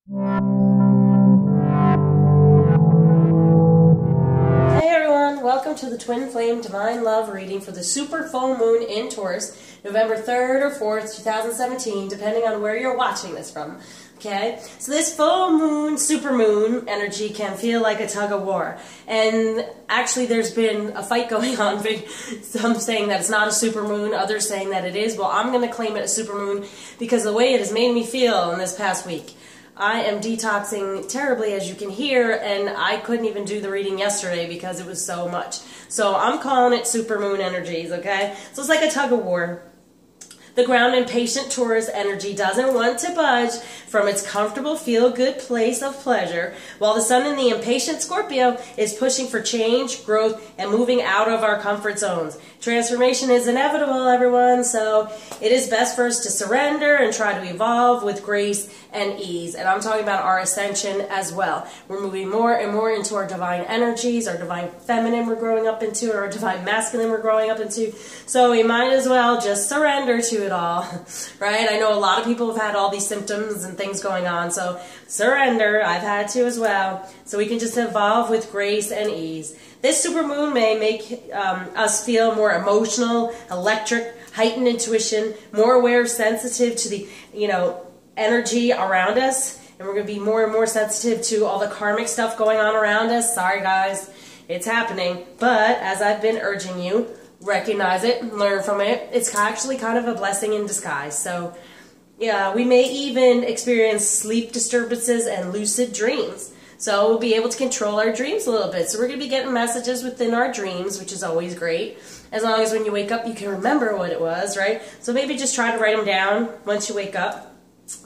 Hey everyone, welcome to the Twin Flame Divine Love reading for the super full moon in Taurus, November 3rd or 4th, 2017, depending on where you're watching this from. Okay, so this full moon, super moon energy can feel like a tug of war. And actually there's been a fight going on, some saying that it's not a super moon, others saying that it is. Well, I'm going to claim it a super moon because the way it has made me feel in this past week. I am detoxing terribly, as you can hear, and I couldn't even do the reading yesterday because it was so much. So I'm calling it super moon energies, okay? So it's like a tug of war. The ground impatient Taurus energy doesn't want to budge from its comfortable, feel-good place of pleasure, while the sun in the impatient Scorpio is pushing for change, growth, and moving out of our comfort zones. Transformation is inevitable, everyone, so it is best for us to surrender and try to evolve with grace and ease. And I'm talking about our ascension as well. We're moving more and more into our divine energies, our divine feminine we're growing up into, or our divine masculine we're growing up into. So we might as well just surrender to it all, right? I know a lot of people have had all these symptoms and things going on, so surrender. I've had to as well. So we can just evolve with grace and ease. This supermoon may make us feel more emotional, electric, heightened intuition, more aware, sensitive to the, energy around us. And we're going to be more and more sensitive to all the karmic stuff going on around us. Sorry guys, it's happening. But as I've been urging you, recognize it, learn from it. It's actually kind of a blessing in disguise. So yeah, we may even experience sleep disturbances and lucid dreams. So we'll be able to control our dreams a little bit. So we're going to be getting messages within our dreams, which is always great. As long as when you wake up, you can remember what it was, right? So maybe just try to write them down once you wake up.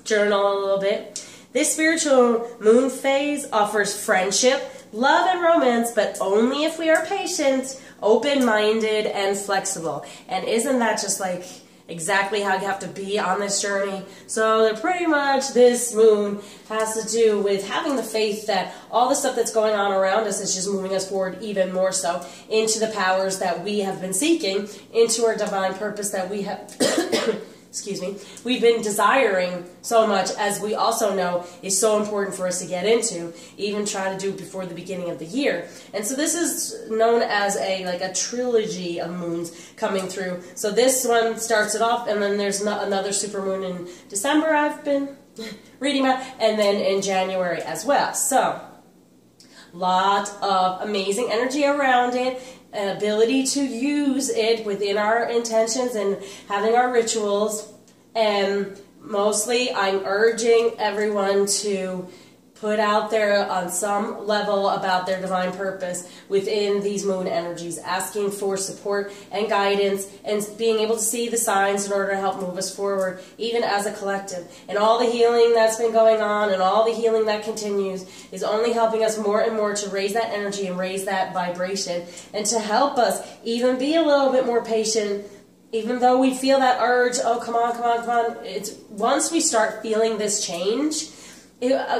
Journal a little bit. This spiritual moon phase offers friendship, love, and romance, but only if we are patient, open-minded, and flexible. And isn't that just like exactly how you have to be on this journey? So pretty much this moon has to do with having the faith that all the stuff that's going on around us is just moving us forward even more so into the powers that we have been seeking, into our divine purpose that we have excuse me, we've been desiring so much, as we also know is so important for us to get into, even try to do it before the beginning of the year. And so this is known as a trilogy of moons coming through. So this one starts it off, and then there's another supermoon in December I've been reading about, and then in January as well. So lot of amazing energy around it, an ability to use it within our intentions and having our rituals. And mostly I'm urging everyone to put out there on some level about their divine purpose within these moon energies, asking for support and guidance and being able to see the signs in order to help move us forward, even as a collective. And all the healing that's been going on and all the healing that continues is only helping us more and more to raise that energy and raise that vibration, and to help us even be a little bit more patient. Even though we feel that urge, oh, come on, come on, come on. It's once we start feeling this change,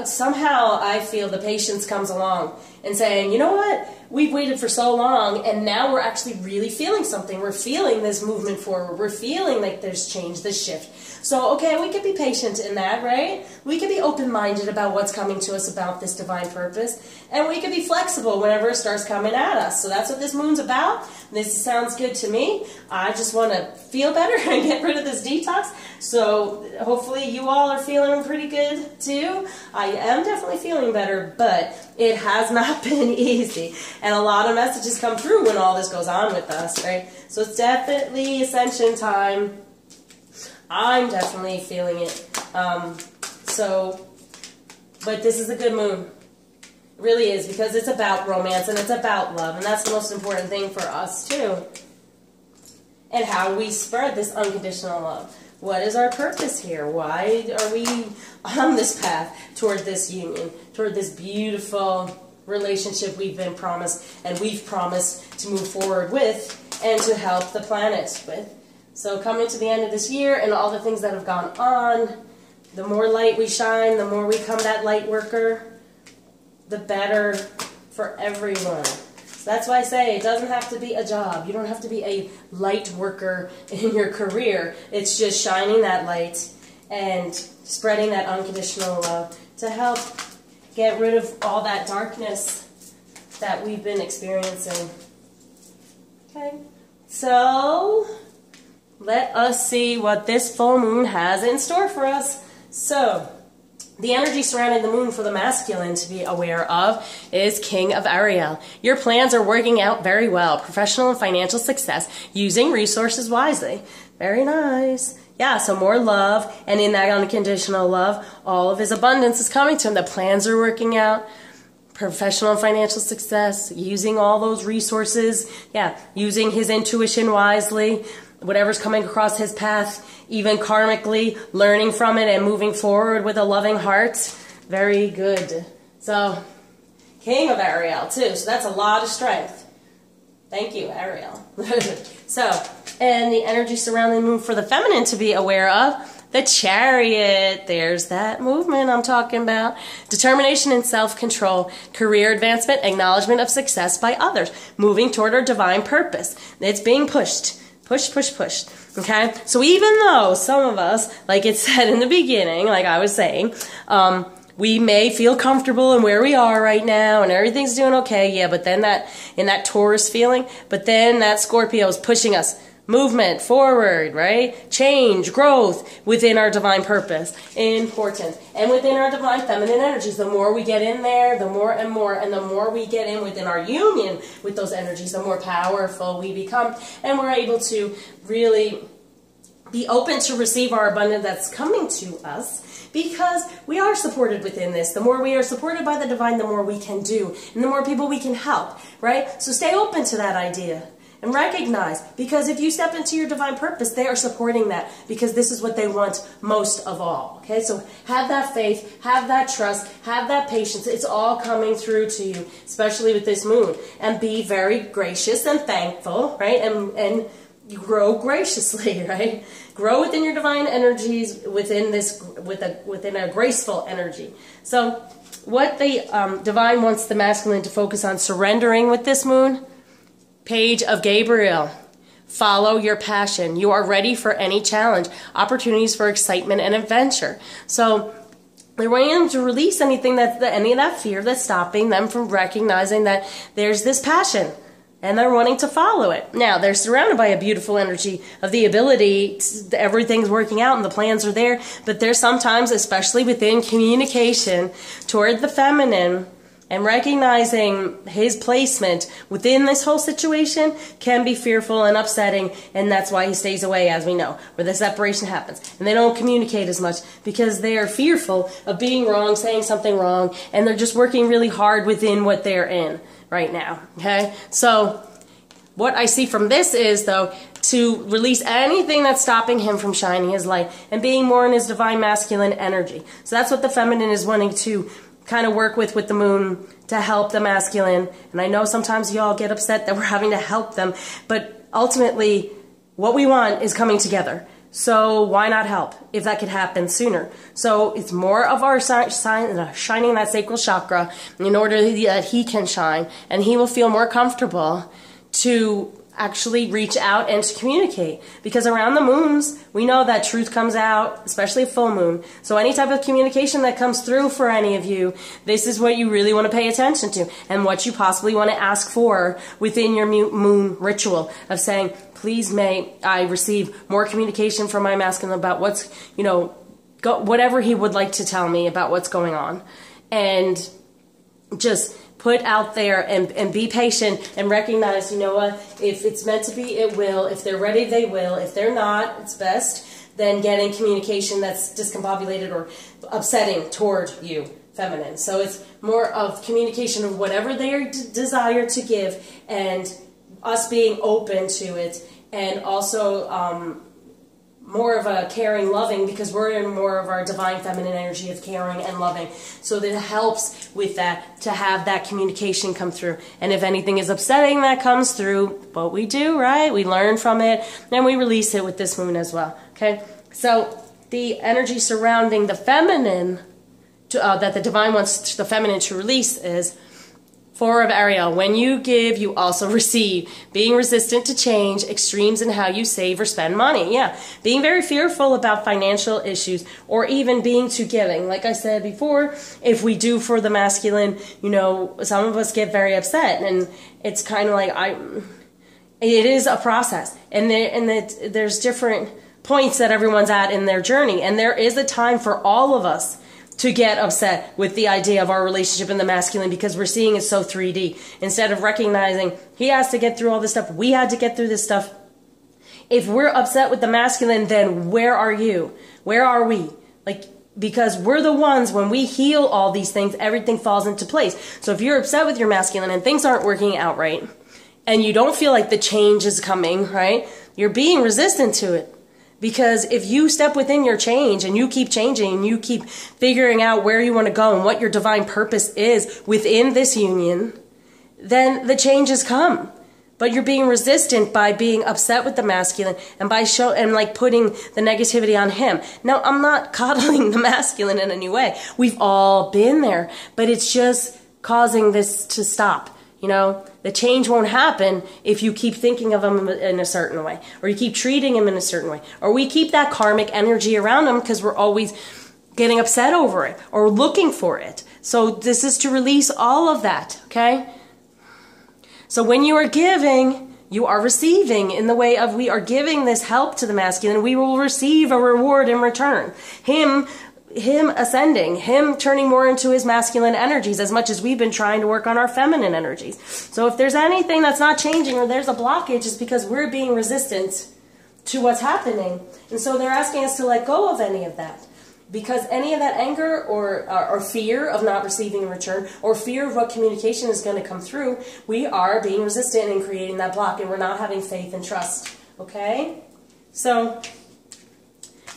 somehow I feel the patience comes along and saying, you know what, we've waited for so long and now we're actually really feeling something. We're feeling this movement forward. We're feeling like there's change, this shift. So, okay, we could be patient in that, right? We could be open-minded about what's coming to us about this divine purpose. And we could be flexible whenever it starts coming at us. So that's what this moon's about. This sounds good to me. I just want to feel better and get rid of this detox. So hopefully you all are feeling pretty good too. I am definitely feeling better, but it has not been easy. And a lot of messages come through when all this goes on with us, right? So it's definitely ascension time. I'm definitely feeling it. But this is a good moon. It really is, because it's about romance and it's about love. And that's the most important thing for us too. And how we spread this unconditional love. What is our purpose here? Why are we on this path toward this union, toward this beautiful relationship we've been promised and we've promised to move forward with and to help the planet with? So coming to the end of this year and all the things that have gone on, the more light we shine, the more we become that light worker, the better for everyone. So that's why I say it doesn't have to be a job. You don't have to be a light worker in your career. It's just shining that light and spreading that unconditional love to help get rid of all that darkness that we've been experiencing. Okay, so let us see what this full moon has in store for us. So, the energy surrounding the moon for the masculine to be aware of is King of Ariel. Your plans are working out very well. Professional and financial success using resources wisely. Very nice. Yeah, so more love, and in that unconditional love, all of his abundance is coming to him. The plans are working out. Professional and financial success, using all those resources. Yeah, using his intuition wisely. Whatever's coming across his path, even karmically, learning from it and moving forward with a loving heart. Very good. So, King of Ariel, too. So that's a lot of strength. Thank you, Ariel. So, and the energy surrounding the moon for the feminine to be aware of. The Chariot, there's that movement I'm talking about. Determination and self-control, career advancement, acknowledgement of success by others, moving toward our divine purpose. It's being pushed. Push, push, push. Okay? So even though some of us, like it said in the beginning, like I was saying, we may feel comfortable in where we are right now and everything's doing okay, yeah, but then in that Taurus feeling, but then that Scorpio is pushing us. Movement, forward, right? Change, growth within our divine purpose. Important. And within our divine feminine energies, the more we get in there, the more and more, and the more we get in within our union with those energies, the more powerful we become. And we're able to really be open to receive our abundance that's coming to us, because we are supported within this. The more we are supported by the divine, the more we can do, and the more people we can help, right? So stay open to that idea. And recognize, because if you step into your divine purpose, they are supporting that, because this is what they want most of all. Okay, so have that faith, have that trust, have that patience. It's all coming through to you, especially with this moon. And be very gracious and thankful, right? And you grow graciously, right? Grow within your divine energies, within a graceful energy. So what the divine wants the masculine to focus on surrendering with this moon. Page of Gabriel. Follow your passion. You are ready for any challenge. Opportunities for excitement and adventure. So they're wanting them to release any of that fear that's stopping them from recognizing that there's this passion. And they're wanting to follow it. Now, they're surrounded by a beautiful energy of the ability, everything's working out and the plans are there. But there's sometimes, especially within communication toward the feminine, and recognizing his placement within this whole situation can be fearful and upsetting, and that's why he stays away, as we know, where the separation happens. And they don't communicate as much because they are fearful of being wrong, saying something wrong, and they're just working really hard within what they're in right now. Okay? So what I see from this is, though, to release anything that's stopping him from shining his light and being more in his divine masculine energy. So that's what the feminine is wanting to kind of work with the moon to help the masculine. And I know sometimes y'all get upset that we're having to help them, but ultimately what we want is coming together. So why not help if that could happen sooner? So it's more of our shining that sacral chakra in order that he can shine, and he will feel more comfortable to actually reach out and to communicate. Because around the moons, we know that truth comes out, especially full moon. So any type of communication that comes through for any of you, this is what you really want to pay attention to, and what you possibly want to ask for within your moon ritual of saying, please may I receive more communication from my masculine about what's, whatever he would like to tell me about what's going on. And just put out there and be patient and recognize, you know what, if it's meant to be, it will. If they're ready, they will. If they're not, it's best than getting communication that's discombobulated or upsetting toward you, feminine. So it's more of communication of whatever they desire to give, and us being open to it, and also more of a caring, loving, because we're in more of our divine feminine energy of caring and loving. So that it helps with that, to have that communication come through. And if anything is upsetting that comes through, what we do, right? We learn from it, and we release it with this moon as well. Okay? So the energy surrounding the feminine, that the divine wants the feminine to release is Four of Ariel, when you give, you also receive. Being resistant to change, extremes in how you save or spend money. Yeah, being very fearful about financial issues or even being too giving. Like I said before, if we do for the masculine, you know, some of us get very upset, and it's kind of like, it is a process, and there's different points that everyone's at in their journey, and there is a time for all of us to get upset with the idea of our relationship in the masculine, because we're seeing it so 3D. Instead of recognizing he has to get through all this stuff, we had to get through this stuff. If we're upset with the masculine, then where are you? Where are we? Like, because we're the ones, when we heal all these things, everything falls into place. So if you're upset with your masculine and things aren't working out right, and you don't feel like the change is coming, right? You're being resistant to it. Because if you step within your change and you keep changing and you keep figuring out where you want to go and what your divine purpose is within this union, then the changes come. But you're being resistant by being upset with the masculine and by like putting the negativity on him. Now, I'm not coddling the masculine in any way. We've all been there, but it's just causing this to stop. You know, the change won't happen if you keep thinking of him in a certain way, or you keep treating him in a certain way, or we keep that karmic energy around him because we're always getting upset over it or looking for it. So this is to release all of that, okay? So when you are giving, you are receiving, in the way of we are giving this help to the masculine, we will receive a reward in return. Him ascending, him turning more into his masculine energies, as much as we've been trying to work on our feminine energies. So if there's anything that's not changing or there's a blockage, it's because we're being resistant to what's happening. And so they're asking us to let go of any of that. Because any of that anger or fear of not receiving in return, or fear of what communication is going to come through, we are being resistant and creating that block, and we're not having faith and trust. Okay? So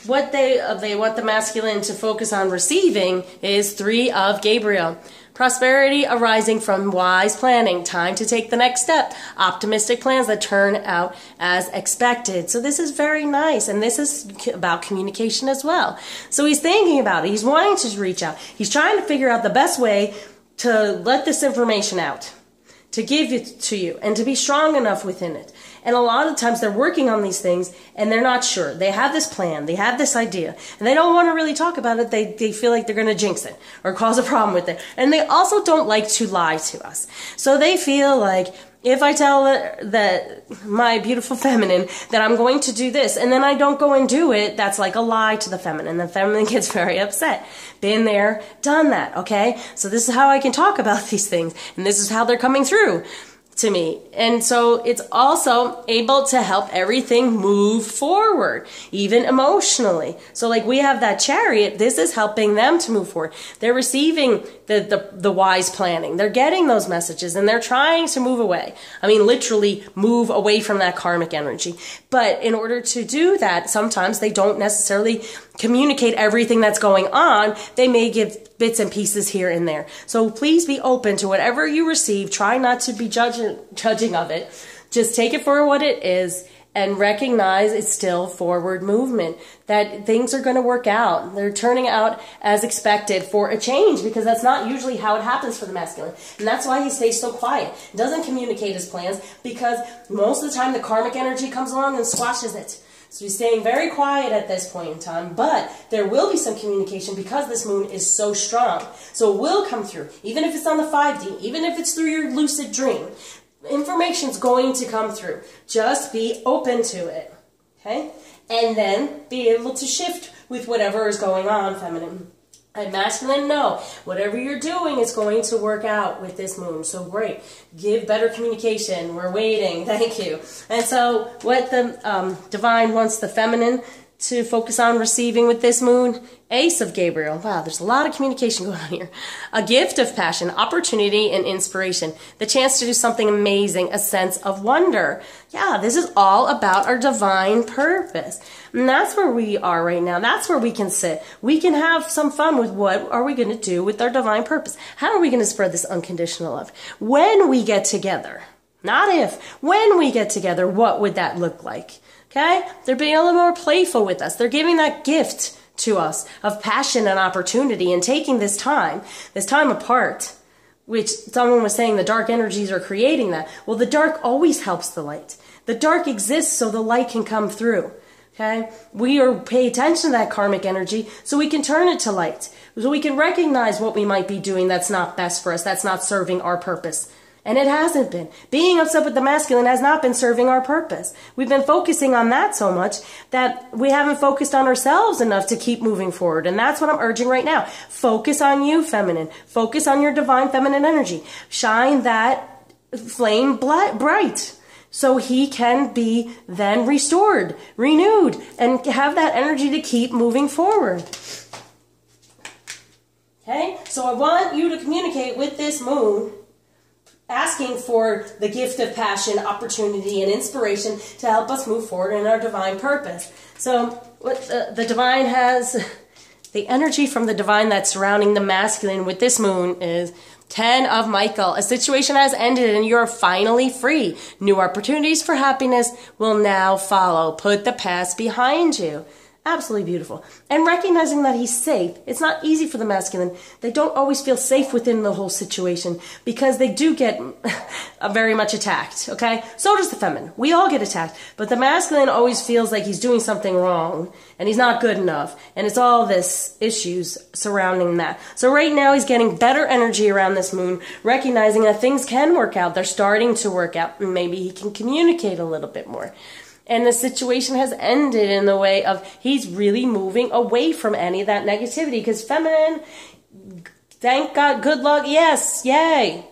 what they want the masculine to focus on receiving is 3 of Gabriel. Prosperity arising from wise planning. Time to take the next step. Optimistic plans that turn out as expected. So this is very nice. And this is about communication as well. So he's thinking about it. He's wanting to reach out. He's trying to figure out the best way to let this information out, to give it to you, and to be strong enough within it. And a lot of times they're working on these things and they're not sure. They have this plan, they have this idea, and they don't want to really talk about it. They feel like they're going to jinx it or cause a problem with it. And they also don't like to lie to us. So they feel like, if I tell my beautiful feminine that I'm going to do this and then I don't go and do it, that's like a lie to the feminine. The feminine gets very upset. Been there, done that, okay? So this is how I can talk about these things, and this is how they're coming through to me. And so it's also able to help everything move forward, even emotionally. So like we have that Chariot, this is helping them to move forward. They're receiving the wise planning. They're getting those messages and they're trying to move away. I mean, literally move away from that karmic energy. But in order to do that, sometimes they don't necessarily communicate everything that's going on. They may give bits and pieces here and there. So please be open to whatever you receive. Try not to be judging of it. Just take it for what it is and recognize it's still forward movement, that things are going to work out. They're turning out as expected for a change, because that's not usually how it happens for the masculine. And that's why he stays so quiet, doesn't communicate his plans, because most of the time the karmic energy comes along and squashes it. So he's staying very quiet at this point in time, but there will be some communication because this moon is so strong. So it will come through, even if it's on the 5D, even if it's through your lucid dream. Information's going to come through. Just be open to it, okay? And then be able to shift with whatever is going on, feminine. And masculine, no. Whatever you're doing is going to work out with this moon. So great. Give better communication. We're waiting. Thank you. And so what the divine wants the feminine to focus on receiving with this moon, Ace of Gabriel. Wow, there's a lot of communication going on here. A gift of passion, opportunity, and inspiration. The chance to do something amazing, a sense of wonder. Yeah, this is all about our divine purpose. And that's where we are right now. That's where we can sit. We can have some fun with what are we going to do with our divine purpose. How are we going to spread this unconditional love? When we get together, not if, when we get together, what would that look like? Okay? They're being a little more playful with us. They're giving that gift to us of passion and opportunity and taking this time apart which someone was saying the dark energies are creating that. Well, the dark always helps the light. The dark exists so the light can come through. Okay? We pay attention to that karmic energy so we can turn it to light. So we can recognize what we might be doing that's not best for us, that's not serving our purpose. And it hasn't been. Being upset with the masculine has not been serving our purpose. We've been focusing on that so much that we haven't focused on ourselves enough to keep moving forward. And that's what I'm urging right now. Focus on you, feminine. Focus on your divine feminine energy. Shine that flame bright so he can be then restored, renewed, and have that energy to keep moving forward. Okay? So I want you to communicate with this moon, asking for the gift of passion, opportunity, and inspiration to help us move forward in our divine purpose. So what the divine has, the energy from the divine that's surrounding the masculine with this moon is 10 of Michael. A situation has ended and you're finally free. New opportunities for happiness will now follow. Put the past behind you. Absolutely beautiful. And recognizing that he's safe. It's not easy for the masculine. They don't always feel safe within the whole situation because they do get very much attacked, okay? So does the feminine. We all get attacked. But the masculine always feels like he's doing something wrong and he's not good enough. And it's all this issues surrounding that. So right now he's getting better energy around this moon, recognizing that things can work out. They're starting to work out. And maybe he can communicate a little bit more. And the situation has ended in the way of he's really moving away from any of that negativity. Because feminine, thank God, good luck, yes, yay.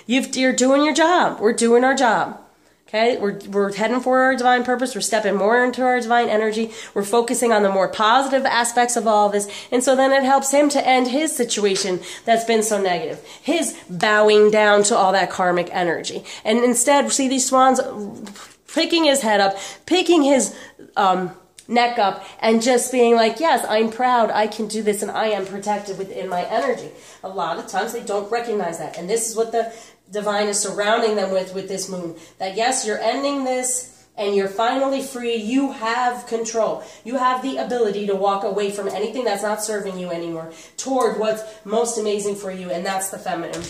You're doing your job. We're doing our job. Okay, we're heading for our divine purpose. We're stepping more into our divine energy. We're focusing on the more positive aspects of all this. And so then it helps him to end his situation that's been so negative. His bowing down to all that karmic energy. And instead, see these swans picking his head up, picking his neck up, and just being like, yes, I'm proud, I can do this, and I am protected within my energy. A lot of times they don't recognize that. And this is what the divine is surrounding them with this moon. That yes, you're ending this, and you're finally free. You have control. You have the ability to walk away from anything that's not serving you anymore, toward what's most amazing for you, and that's the feminine.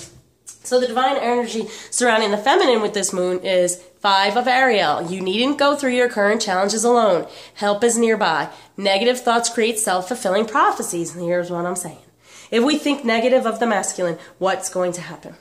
So the divine energy surrounding the feminine with this moon is 5 of Ariel. You needn't go through your current challenges alone. Help is nearby. Negative thoughts create self-fulfilling prophecies. And here's what I'm saying. If we think negative of the masculine, what's going to happen?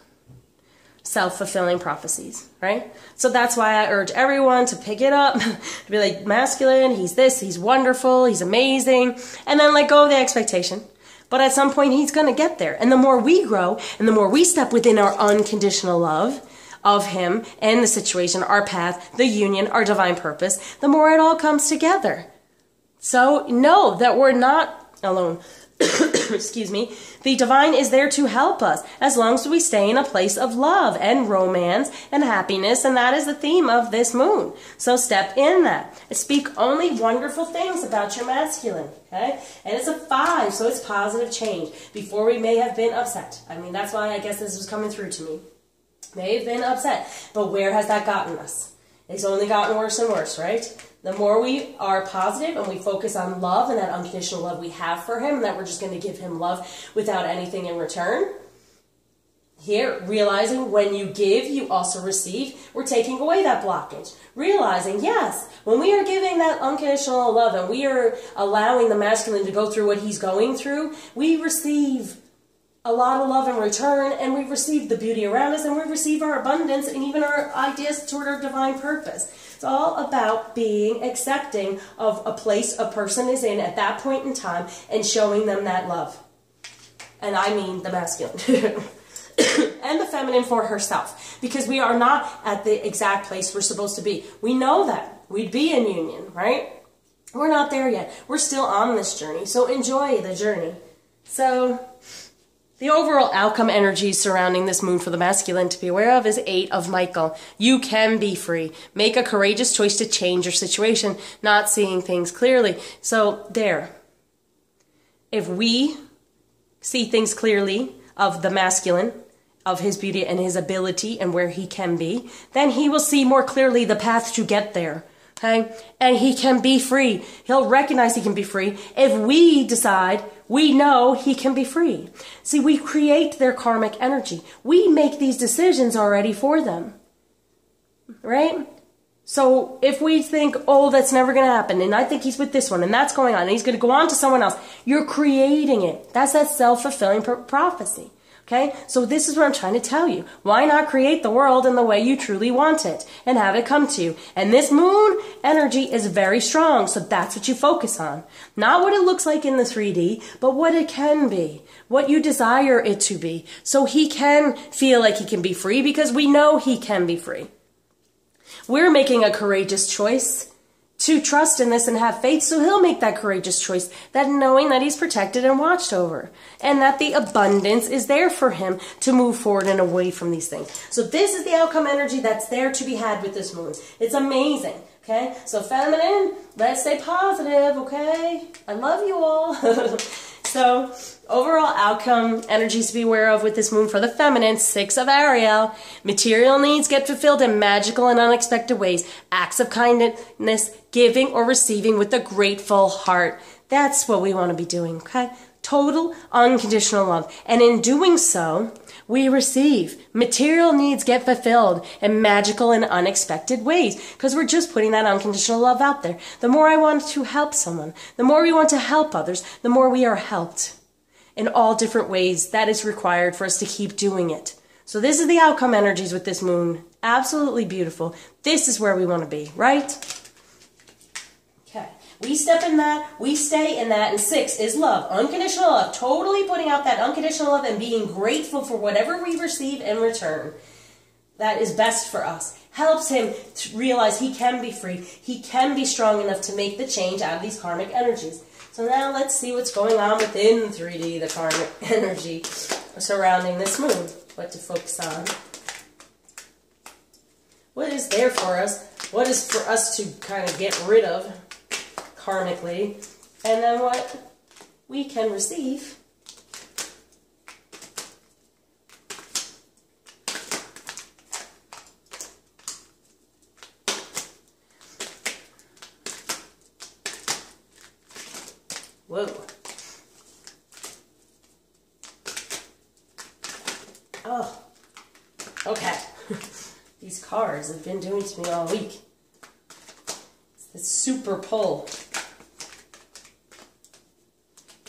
Self-fulfilling prophecies, right? So that's why I urge everyone to pick it up, to be like, masculine, he's this, he's wonderful, he's amazing, and then let go of the expectation. But at some point, he's going to get there. And the more we grow, and the more we step within our unconditional love of him and the situation, our path, the union, our divine purpose, the more it all comes together. So know that we're not alone. Excuse me. The divine is there to help us as long as we stay in a place of love and romance and happiness, and that is the theme of this moon. So step in that. Speak only wonderful things about your masculine, okay? And it's a 5, so it's positive change. Before we may have been upset. I mean, that's why I guess this was coming through to me. May have been upset, but where has that gotten us? It's only gotten worse and worse, right? The more we are positive and we focus on love and that unconditional love we have for him, and that we're just going to give him love without anything in return. Here, realizing when you give, you also receive. We're taking away that blockage. Realizing, yes, when we are giving that unconditional love and we are allowing the masculine to go through what he's going through, we receive a lot of love in return, and we receive the beauty around us, and we receive our abundance and even our ideas toward our divine purpose. It's all about being accepting of a place a person is in at that point in time and showing them that love. And I mean the masculine. And the feminine for herself. Because we are not at the exact place we're supposed to be. We know that. We'd be in union, right? We're not there yet. We're still on this journey. So enjoy the journey. So the overall outcome energy surrounding this moon for the masculine to be aware of is 8 of Michael. You can be free. Make a courageous choice to change your situation, not seeing things clearly. So there. If we see things clearly of the masculine, of his beauty and his ability and where he can be, then he will see more clearly the path to get there. Okay? And he can be free. He'll recognize he can be free if we decide we know he can be free. See, we create their karmic energy. We make these decisions already for them. Right? So if we think, oh, that's never going to happen, and I think he's with this one, and that's going on, and he's going to go on to someone else, you're creating it. That's that self-fulfilling prophecy. Okay? So this is what I'm trying to tell you. Why not create the world in the way you truly want it and have it come to you? And this moon energy is very strong, so that's what you focus on. Not what it looks like in the 3D, but what it can be. What you desire it to be. So he can feel like he can be free because we know he can be free. We're making a courageous choice to trust in this and have faith, so he'll make that courageous choice, that knowing that he's protected and watched over, and that the abundance is there for him to move forward and away from these things. So this is the outcome energy that's there to be had with this moon. It's amazing, okay? So feminine, let's stay positive, okay? I love you all. So overall outcome energies to be aware of with this moon for the feminine, 6 of Ariel. Material needs get fulfilled in magical and unexpected ways. Acts of kindness, giving or receiving with a grateful heart. That's what we want to be doing, okay? Total unconditional love. And in doing so, we receive. Material needs get fulfilled in magical and unexpected ways because we're just putting that unconditional love out there. The more I want to help someone, the more we want to help others, the more we are helped in all different ways. That is required for us to keep doing it. So this is the outcome energies with this moon. Absolutely beautiful. This is where we want to be, right? Okay. We step in that, we stay in that, and 6 is love, unconditional love, totally putting out that unconditional love and being grateful for whatever we receive in return. That is best for us. Helps him to realize he can be free, he can be strong enough to make the change out of these karmic energies. So now let's see what's going on within 3D, the karmic energy surrounding this moon. What to focus on. What is there for us? What is for us to kind of get rid of karmically, and then what we can receive. Whoa. Oh, okay. These cards have been doing to me all week. It's the super pull.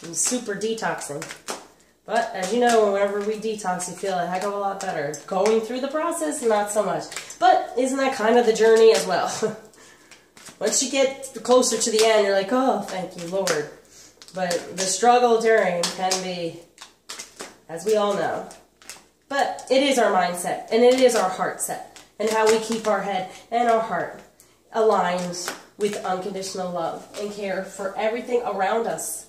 And super detoxing. But as you know, whenever we detox, you feel a heck of a lot better. Going through the process, not so much. But isn't that kind of the journey as well? Once you get closer to the end, you're like, oh, thank you, Lord. But the struggle during can be, as we all know. But it is our mindset, and it is our heart set, and how we keep our head and our heart aligned with unconditional love and care for everything around us.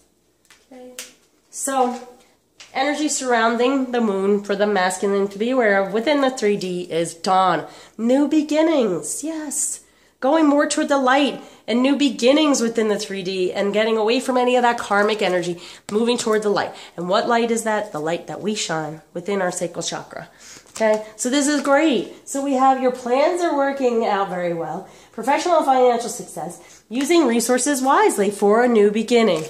Okay. So, energy surrounding the moon for the masculine to be aware of within the 3D is dawn. New beginnings, yes. Going more toward the light and new beginnings within the 3D and getting away from any of that karmic energy, moving toward the light. And what light is that? The light that we shine within our sacral chakra. Okay, so this is great. So we have your plans are working out very well. Professional and financial success. Using resources wisely for a new beginning.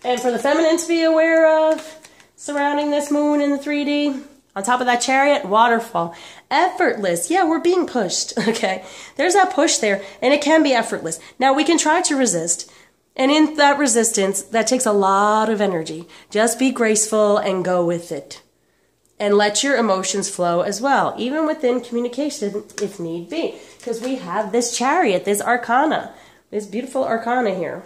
And for the feminine to be aware of surrounding this moon in the 3D, on top of that chariot, waterfall. Effortless. Yeah, we're being pushed. Okay. There's that push there, and it can be effortless. Now, we can try to resist. And in that resistance, that takes a lot of energy. Just be graceful and go with it. And let your emotions flow as well, even within communication if need be. Because we have this chariot, this arcana, this beautiful arcana here.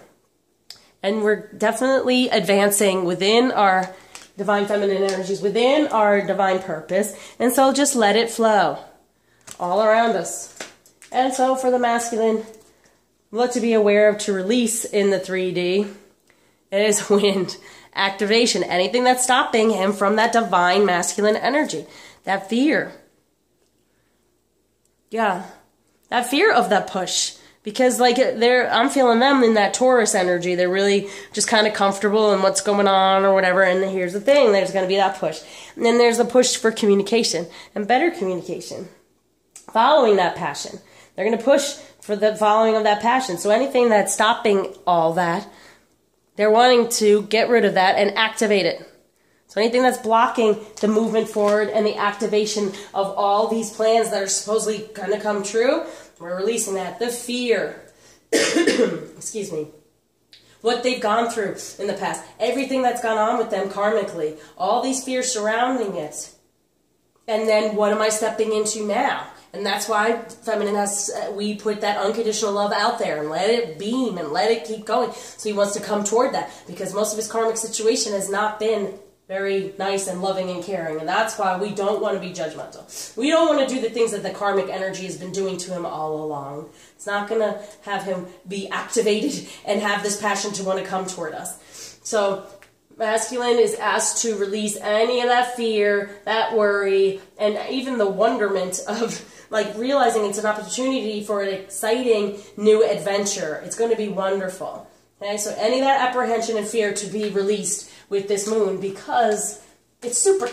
And we're definitely advancing within our divine feminine energies, within our divine purpose. And so just let it flow all around us. And so for the masculine, what to be aware of to release in the 3D is wind activation. Anything that's stopping him from that divine masculine energy. That fear. Yeah. That fear of that push. Because like I'm feeling them in that Taurus energy. They're really just kind of comfortable in what's going on or whatever. And here's the thing. There's going to be that push. And then there's the push for communication and better communication. Following that passion. They're going to push for the following of that passion. So anything that's stopping all that, they're wanting to get rid of that and activate it. So anything that's blocking the movement forward and the activation of all these plans that are supposedly going to come true, we're releasing that. The fear, excuse me, what they've gone through in the past, everything that's gone on with them karmically, all these fears surrounding it. And then what am I stepping into now? And that's why feminine has, we put that unconditional love out there and let it beam and let it keep going. So he wants to come toward that because most of his karmic situation has not been very nice and loving and caring. And that's why we don't want to be judgmental. We don't want to do the things that the karmic energy has been doing to him all along. It's not going to have him be activated and have this passion to want to come toward us. So masculine is asked to release any of that fear, that worry, and even the wonderment of like realizing it's an opportunity for an exciting new adventure. It's going to be wonderful. Okay, so any of that apprehension and fear to be released with this moon because it's super.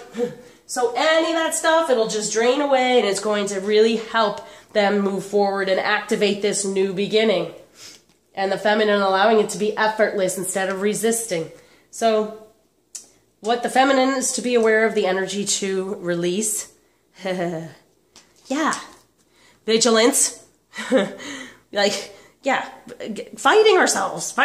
So any of that stuff, it'll just drain away and it's going to really help them move forward and activate this new beginning. And the feminine allowing it to be effortless instead of resisting. So what the feminine is to be aware of the energy to release. Yeah. Vigilance. Like, yeah, fighting ourselves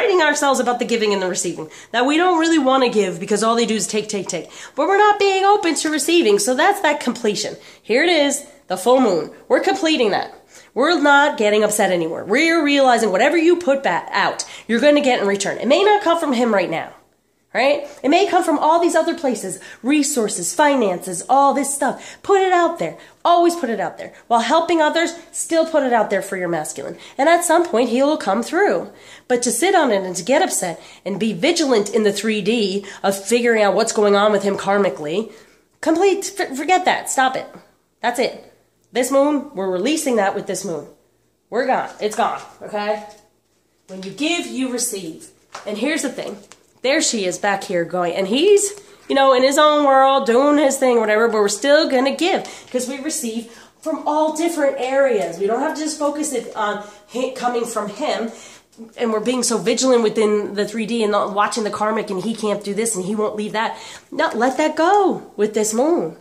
about the giving and the receiving. That we don't really want to give because all they do is take. But we're not being open to receiving, so that's that completion. Here it is, the full moon. We're completing that. We're not getting upset anymore. We're realizing whatever you put back out, you're going to get in return. It may not come from him right now, right? It may come from all these other places, resources, finances, all this stuff. Put it out there. Always put it out there. While helping others, still put it out there for your masculine. And at some point, he will come through. But to sit on it and to get upset and be vigilant in the 3D of figuring out what's going on with him karmically, forget that. Stop it. That's it. This moon, we're releasing that with this moon. We're gone. It's gone. Okay? When you give, you receive. And here's the thing. There she is back here going. And he's, you know, in his own world, doing his thing, whatever, but we're still going to give because we receive from all different areas. We don't have to just focus it on coming from him. And we're being so vigilant within the 3D and not watching the karmic and he can't do this and he won't leave that. No, let that go with this moon.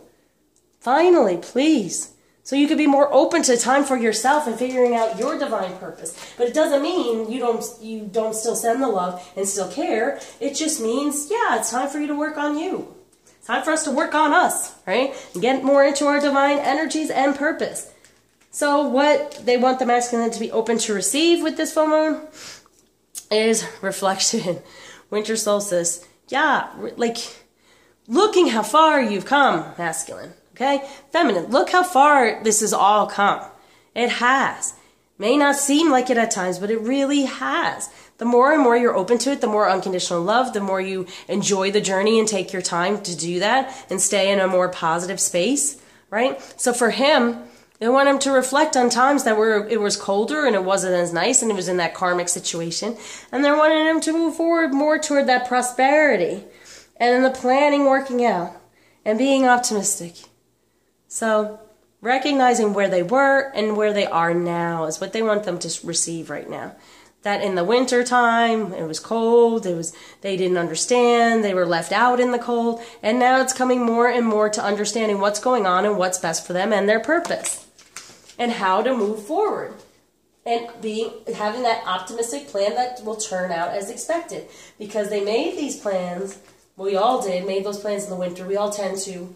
Finally, please. So you could be more open to time for yourself and figuring out your divine purpose. But it doesn't mean you don't still send the love and still care. It just means, yeah, it's time for you to work on you. It's time for us to work on us, right? And get more into our divine energies and purpose. So what they want the masculine to be open to receive with this full moon is reflection, winter solstice. Yeah, like looking how far you've come, masculine. Okay? Feminine, look how far this has all come. It has. May not seem like it at times, but it really has. The more and more you're open to it, the more unconditional love, the more you enjoy the journey and take your time to do that and stay in a more positive space, right? So for him, they want him to reflect on times that it was colder and it wasn't as nice and it was in that karmic situation. And they're wanting him to move forward more toward that prosperity and then the planning working out and being optimistic. So recognizing where they were and where they are now is what they want them to receive right now. That in the winter time, it was cold, they didn't understand, they were left out in the cold, and now it's coming more and more to understanding what's going on and what's best for them and their purpose. And how to move forward. And having that optimistic plan that will turn out as expected. Because they made these plans, we all did, made those plans in the winter, we all tend to,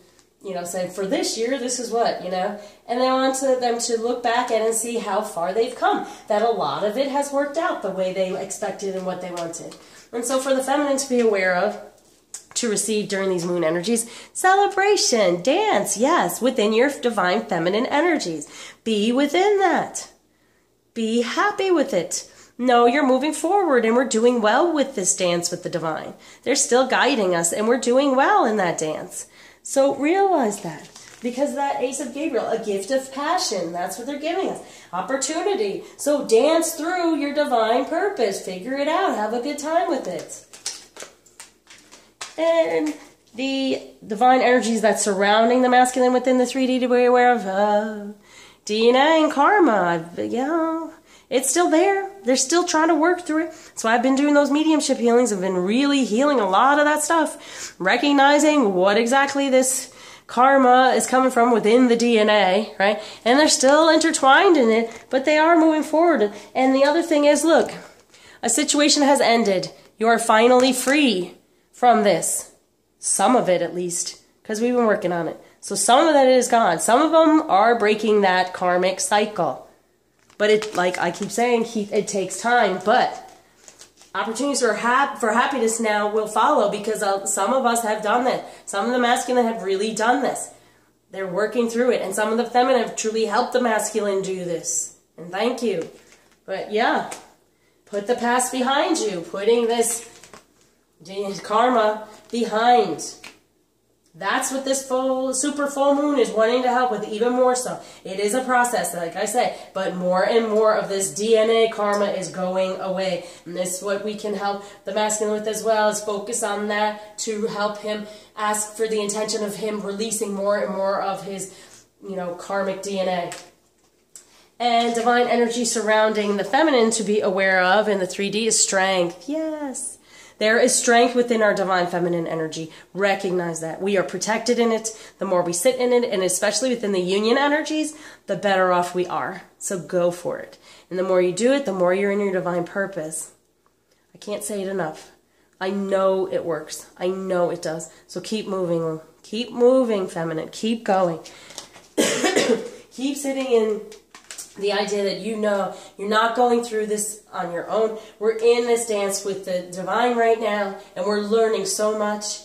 say, for this year, this is what, And they want them to look back at and see how far they've come. That a lot of it has worked out the way they expected and what they wanted. And so for the feminine to be aware of, to receive during these moon energies, celebration, dance, yes, within your divine feminine energies. Be within that. Be happy with it. No, you're moving forward and we're doing well with this dance with the divine. They're still guiding us and we're doing well in that dance. So realize that, because that Ace of Gabriel, a gift of passion, that's what they're giving us. Opportunity. So dance through your divine purpose. Figure it out. Have a good time with it. And the divine energies that's surrounding the masculine within the 3D to be aware of. Dina and Karma. It's still there. They're still trying to work through it. That's why I've been doing those mediumship healings. I've been really healing a lot of that stuff. Recognizing what exactly this karma is coming from within the DNA, right? And they're still intertwined in it, but they are moving forward. And the other thing is, look, a situation has ended. You are finally free from this. Some of it, at least, because we've been working on it. So some of that is gone. Some of them are breaking that karmic cycle. But it, like I keep saying, it takes time. But opportunities for happiness now will follow, because some of us have done that. Some of the masculine have really done this. They're working through it. And some of the feminine have truly helped the masculine do this. And thank you. But yeah, put the past behind you. Putting this karma behind. That's what this super full moon is wanting to help with, even more so. It is a process, like I said, but more and more of this DNA karma is going away. And this is what we can help the masculine with as well, is focus on that to help him ask for the intention of him releasing more and more of his, karmic DNA. And divine energy surrounding the feminine to be aware of in the 3D is strength. Yes. There is strength within our divine feminine energy. Recognize that. We are protected in it. The more we sit in it, and especially within the union energies, the better off we are. So go for it. And the more you do it, the more you're in your divine purpose. I can't say it enough. I know it works. I know it does. So keep moving. Keep moving, feminine. Keep going. Keep sitting in the idea that you're not going through this on your own. We're in this dance with the divine right now, and we're learning so much.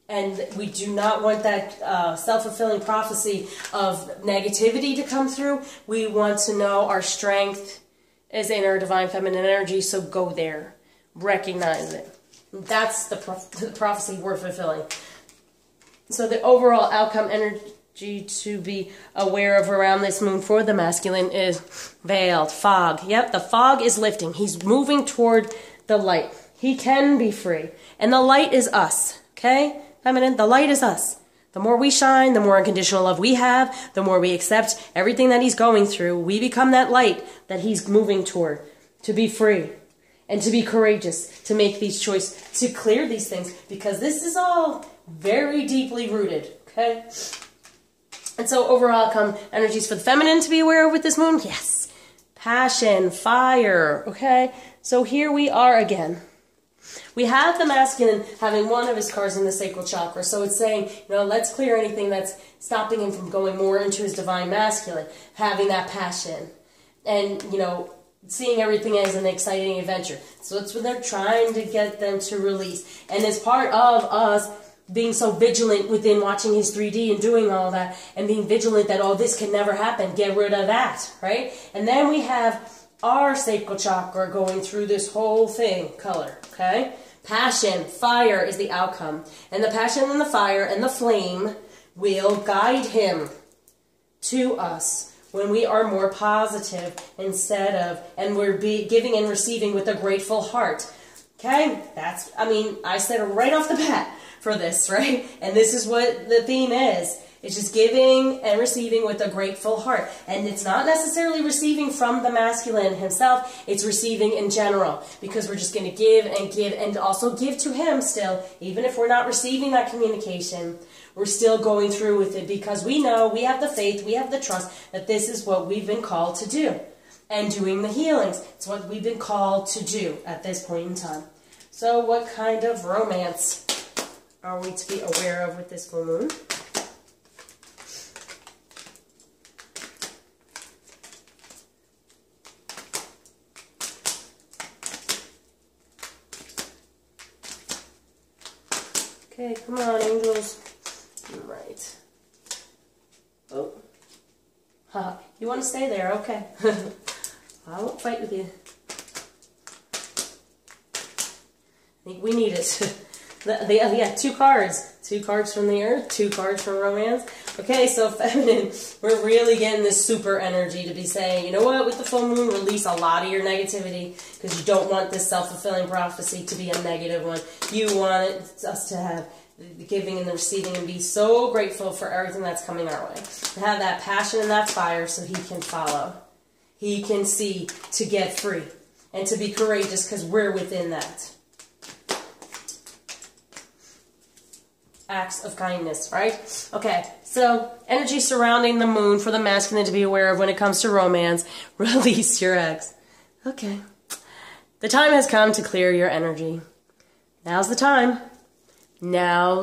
And we do not want that self-fulfilling prophecy of negativity to come through. We want to know our strength is in our divine feminine energy, so go there. Recognize it. That's the prophecy we're fulfilling. So the overall outcome energy to be aware of around this moon for the masculine is veiled, fog. Yep, the fog is lifting. He's moving toward the light. He can be free. And the light is us, okay? Feminine, the light is us. The more we shine, the more unconditional love we have, the more we accept everything that he's going through. We become that light that he's moving toward, to be free and to be courageous, to make these choices, to clear these things, because this is all very deeply rooted, okay? And so overall outcome energies for the feminine to be aware of with this moon, yes. Passion, fire, okay? So here we are again. We have the masculine having one of his cards in the sacral chakra. So it's saying, let's clear anything that's stopping him from going more into his divine masculine, having that passion. And, seeing everything as an exciting adventure. So that's what they're trying to get them to release. And as part of us being so vigilant within watching his 3D and doing all that, and being vigilant that, this can never happen, get rid of that, right? And then we have our sacral chakra going through this whole thing, color, okay? Passion, fire is the outcome. And the passion and the fire and the flame will guide him to us when we are more positive and we're giving and receiving with a grateful heart. Okay? I said it right off the bat for this, right? And this is what the theme is. It's just giving and receiving with a grateful heart. And it's not necessarily receiving from the masculine himself. It's receiving in general. Because we're just going to give and also give to him still. Even if we're not receiving that communication, we're still going through with it. Because we know, we have the faith, we have the trust that this is what we've been called to do. And doing the healings. It's what we've been called to do at this point in time. So what kind of romance are we to be aware of with this full moon? Okay, come on, angels. Right. Oh. Haha. You want to stay there? Okay. I won't fight with you. I think we need it. Yeah, 2 cards. 2 cards from the earth, 2 cards from romance. Okay, so feminine, we're really getting this super energy to be saying, you know what, with the full moon, release a lot of your negativity, because you don't want this self-fulfilling prophecy to be a negative one. You want us to have the giving and the receiving and be so grateful for everything that's coming our way. To have that passion and that fire so he can follow. he can see to get free and to be courageous, because we're within that. Acts of kindness, right? Okay, so energy surrounding the moon for the masculine to be aware of when it comes to romance. Release your ex. Okay. The time has come to clear your energy. Now's the time. There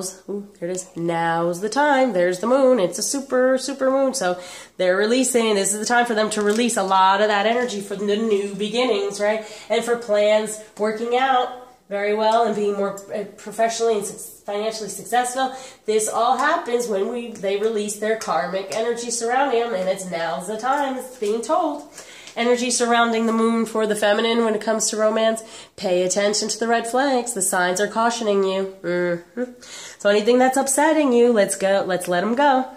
it is. Now's the time. There's the moon. It's a super moon. So they're releasing. This is the time for them to release a lot of that energy for the new beginnings, right? And for plans working out very well and being more professionally and financially successful. This all happens when they release their karmic energy surrounding them, and now's the time. It's being told. Energy surrounding the moon for the feminine when it comes to romance. Pay attention to the red flags. The signs are cautioning you. So anything that's upsetting you, let's let them go.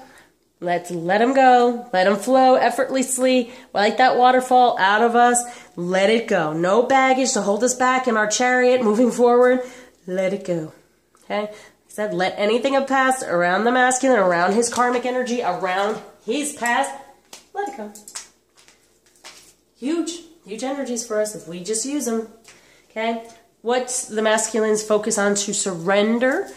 Let's let them go. Let them flow effortlessly like that waterfall out of us. Let it go. No baggage to hold us back in our chariot moving forward. Let it go. Okay? Like I said, let anything of past around the masculine, around his karmic energy, around his past, let it go. Huge energies for us if we just use them. Okay? What's the masculine's focus on to surrender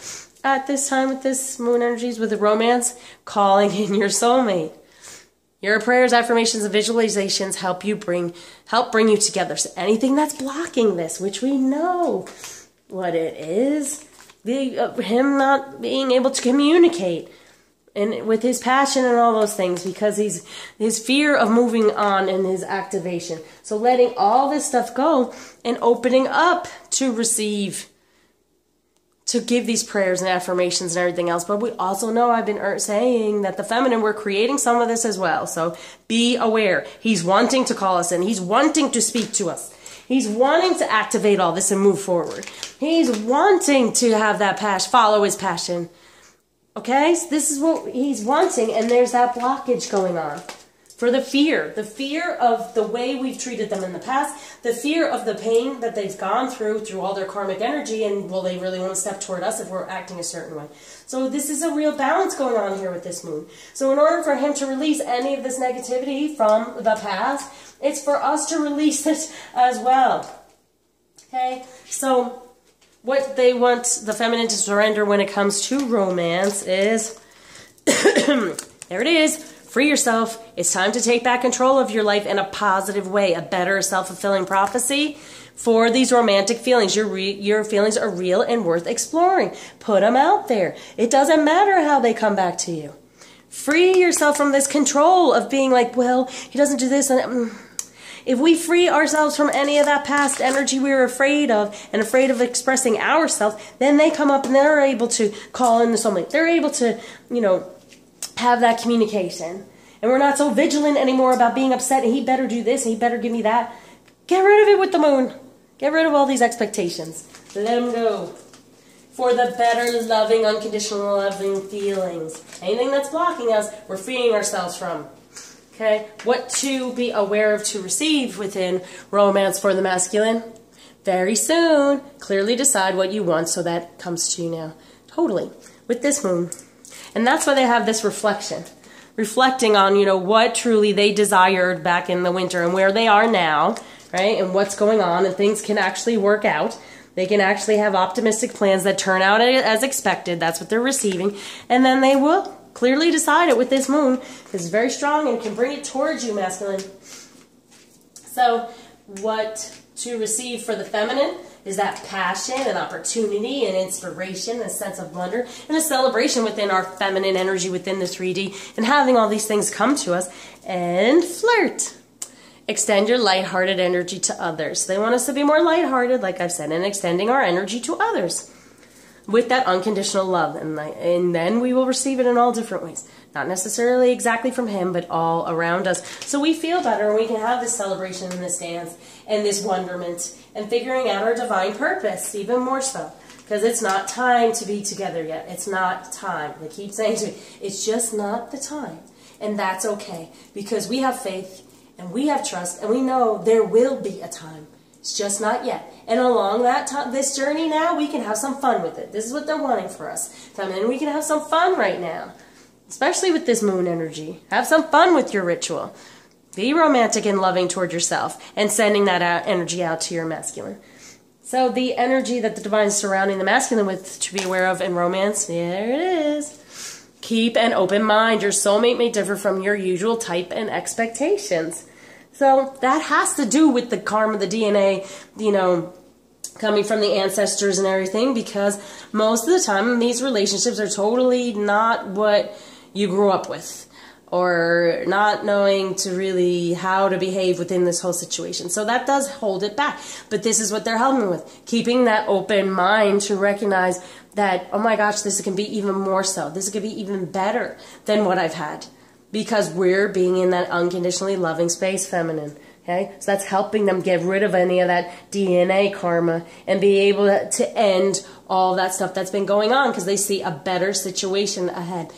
at this time with this moon energies, with the romance? Calling in your soulmate. Your prayers, affirmations, and visualizations help bring you together. So anything that's blocking this, which we know what it is, him not being able to communicate, and with his passion and all those things, because his fear of moving on and his activation. So letting all this stuff go and opening up to receive, to give these prayers and affirmations and everything else. But we also know, I've been saying that the feminine, we're creating some of this as well. So be aware. He's wanting to call us in. He's wanting to speak to us. He's wanting to activate all this and move forward. He's wanting to have that passion, follow his passion. Okay, so this is what he's wanting, and there's that blockage going on. For the fear of the way we've treated them in the past, the fear of the pain that they've gone through all their karmic energy, and will they really want to step toward us if we're acting a certain way? So this is a real balance going on here with this moon. So in order for him to release any of this negativity from the past, it's for us to release it as well. Okay, so what they want the feminine to surrender when it comes to romance is, there it is, free yourself. It's time to take back control of your life in a positive way, a better self-fulfilling prophecy for these romantic feelings. Your feelings are real and worth exploring. Put them out there. It doesn't matter how they come back to you. Free yourself from this control of being like, well, he doesn't do this and if we free ourselves from any of that past energy we were afraid of and afraid of expressing ourselves, then they come up and they're able to call in the soulmate. They're able to, have that communication. And we're not so vigilant anymore about being upset and he better do this and he better give me that. Get rid of it with the moon. Get rid of all these expectations. Let them go. For the better loving, unconditional loving feelings. Anything that's blocking us, we're freeing ourselves from. Okay, what to be aware of to receive within romance for the masculine? Very soon, clearly decide what you want so that comes to you now. Totally, with this moon. And that's why they have this reflection. Reflecting on, what truly they desired back in the winter and where they are now, right? And what's going on, and things can actually work out. They can actually have optimistic plans that turn out as expected. That's what they're receiving. And then they will clearly decide it with this moon. It's very strong and can bring it towards you, masculine. So what to receive for the feminine is that passion and opportunity and inspiration, a sense of wonder, and a celebration within our feminine energy within the 3D, and having all these things come to us. And flirt. Extend your lighthearted energy to others. They want us to be more lighthearted, like I've said, and extending our energy to others with that unconditional love. And then we will receive it in all different ways. Not necessarily exactly from him, but all around us. So we feel better, and we can have this celebration and this dance and this wonderment and figuring out our divine purpose, even more so. Because it's not time to be together yet. It's not time. They keep saying to me, it's just not the time. And that's okay, because we have faith and we have trust, and we know there will be a time. It's just not yet. And along this journey now, we can have some fun with it. This is what they're wanting for us. Feminine, we can have some fun right now. Especially with this moon energy. Have some fun with your ritual. Be romantic and loving toward yourself and sending that energy out to your masculine. So the energy that the divine is surrounding the masculine with to be aware of in romance, there it is. Keep an open mind. Your soulmate may differ from your usual type and expectations. So that has to do with the karma, the DNA, you know, coming from the ancestors and everything, because most of the time these relationships are totally not what you grew up with, or not knowing to really how to behave within this whole situation. So that does hold it back. But this is what they're helping with. Keeping that open mind to recognize that, oh my gosh, this can be even more so. This could be even better than what I've had. Because we're being in that unconditionally loving space, feminine. Okay? So that's helping them get rid of any of that DNA karma and be able to end all that stuff that's been going on, because they see a better situation ahead.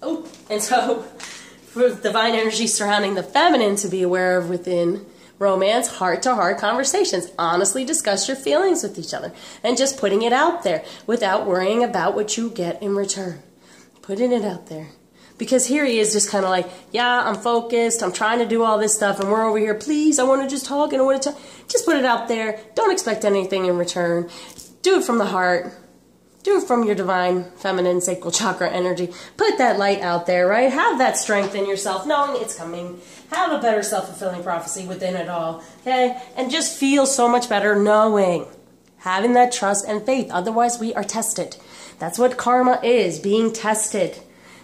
Oh, and so for divine energy surrounding the feminine to be aware of within romance, heart-to-heart conversations. Honestly discuss your feelings with each other and just putting it out there without worrying about what you get in return. Putting it out there. Because here he is just kind of like, yeah, I'm focused, I'm trying to do all this stuff, and we're over here, please, I want to just talk, and I want to talk. Just put it out there. Don't expect anything in return. Do it from the heart. Do it from your divine, feminine, sacral chakra energy. Put that light out there, right? Have that strength in yourself, knowing it's coming. Have a better self-fulfilling prophecy within it all, okay? And just feel so much better knowing. Having that trust and faith. Otherwise, we are tested. That's what karma is, being tested.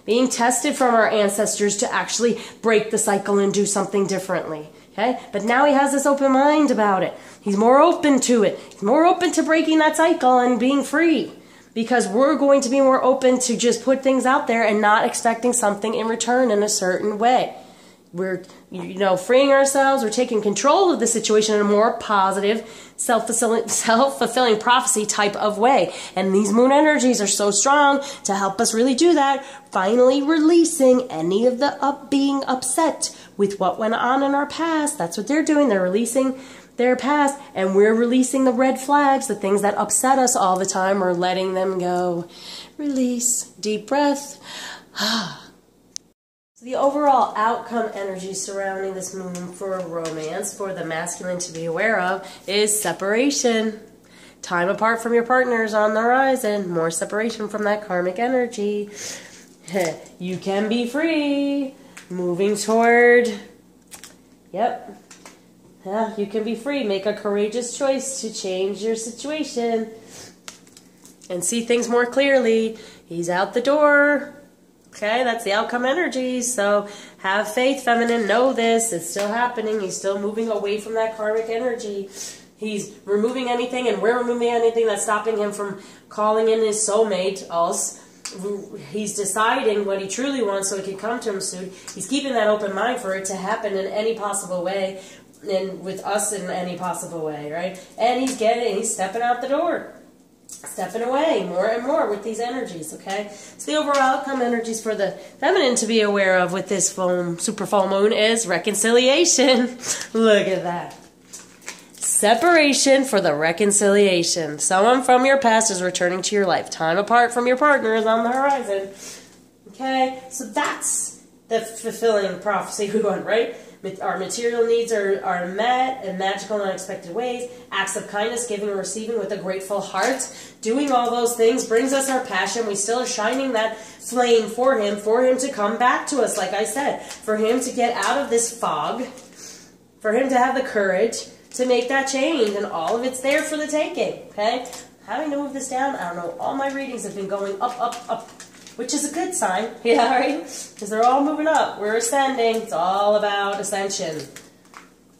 Being tested from our ancestors to actually break the cycle and do something differently. Okay? But now he has this open mind about it. He's more open to it. He's more open to breaking that cycle and being free. Because we're going to be more open to just put things out there and not expecting something in return in a certain way. We're, you know, freeing ourselves. We're taking control of the situation in a more positive, self-fulfilling prophecy type of way. And these moon energies are so strong to help us really do that. Finally releasing any of the being upset with what went on in our past. That's what they're doing. They're releasing their past, and we're releasing the red flags, the things that upset us all the time. We're letting them go. Release. Deep breath. So the overall outcome energy surrounding this moon for romance, for the masculine to be aware of, is separation. Time apart from your partners on the horizon. More separation from that karmic energy. You can be free. Moving toward... Yep. Yeah, you can be free. Make a courageous choice to change your situation. And see things more clearly. He's out the door. Okay, that's the outcome energy. So have faith, feminine. Know this. It's still happening. He's still moving away from that karmic energy. He's removing anything, and we're removing anything that's stopping him from calling in his soulmate, us. He's deciding what he truly wants so it can come to him soon. He's keeping that open mind for it to happen in any possible way, and with us in any possible way, right? And he's stepping out the door. Stepping away more and more with these energies, okay? So the overall outcome energies for the feminine to be aware of with this super full moon is reconciliation. Look at that. Separation for the reconciliation. Someone from your past is returning to your life. Time apart from your partner is on the horizon. Okay? So that's the fulfilling prophecy we want, right? Our material needs are met in magical and unexpected ways. Acts of kindness, giving and receiving with a grateful heart. Doing all those things brings us our passion. We still are shining that flame for him to come back to us, like I said. For him to get out of this fog. For him to have the courage to make that change. And all of it's there for the taking, okay? Having to move this down, I don't know, all my readings have been going up, up, up. Which is a good sign, yeah, right? Because they're all moving up. We're ascending. It's all about ascension.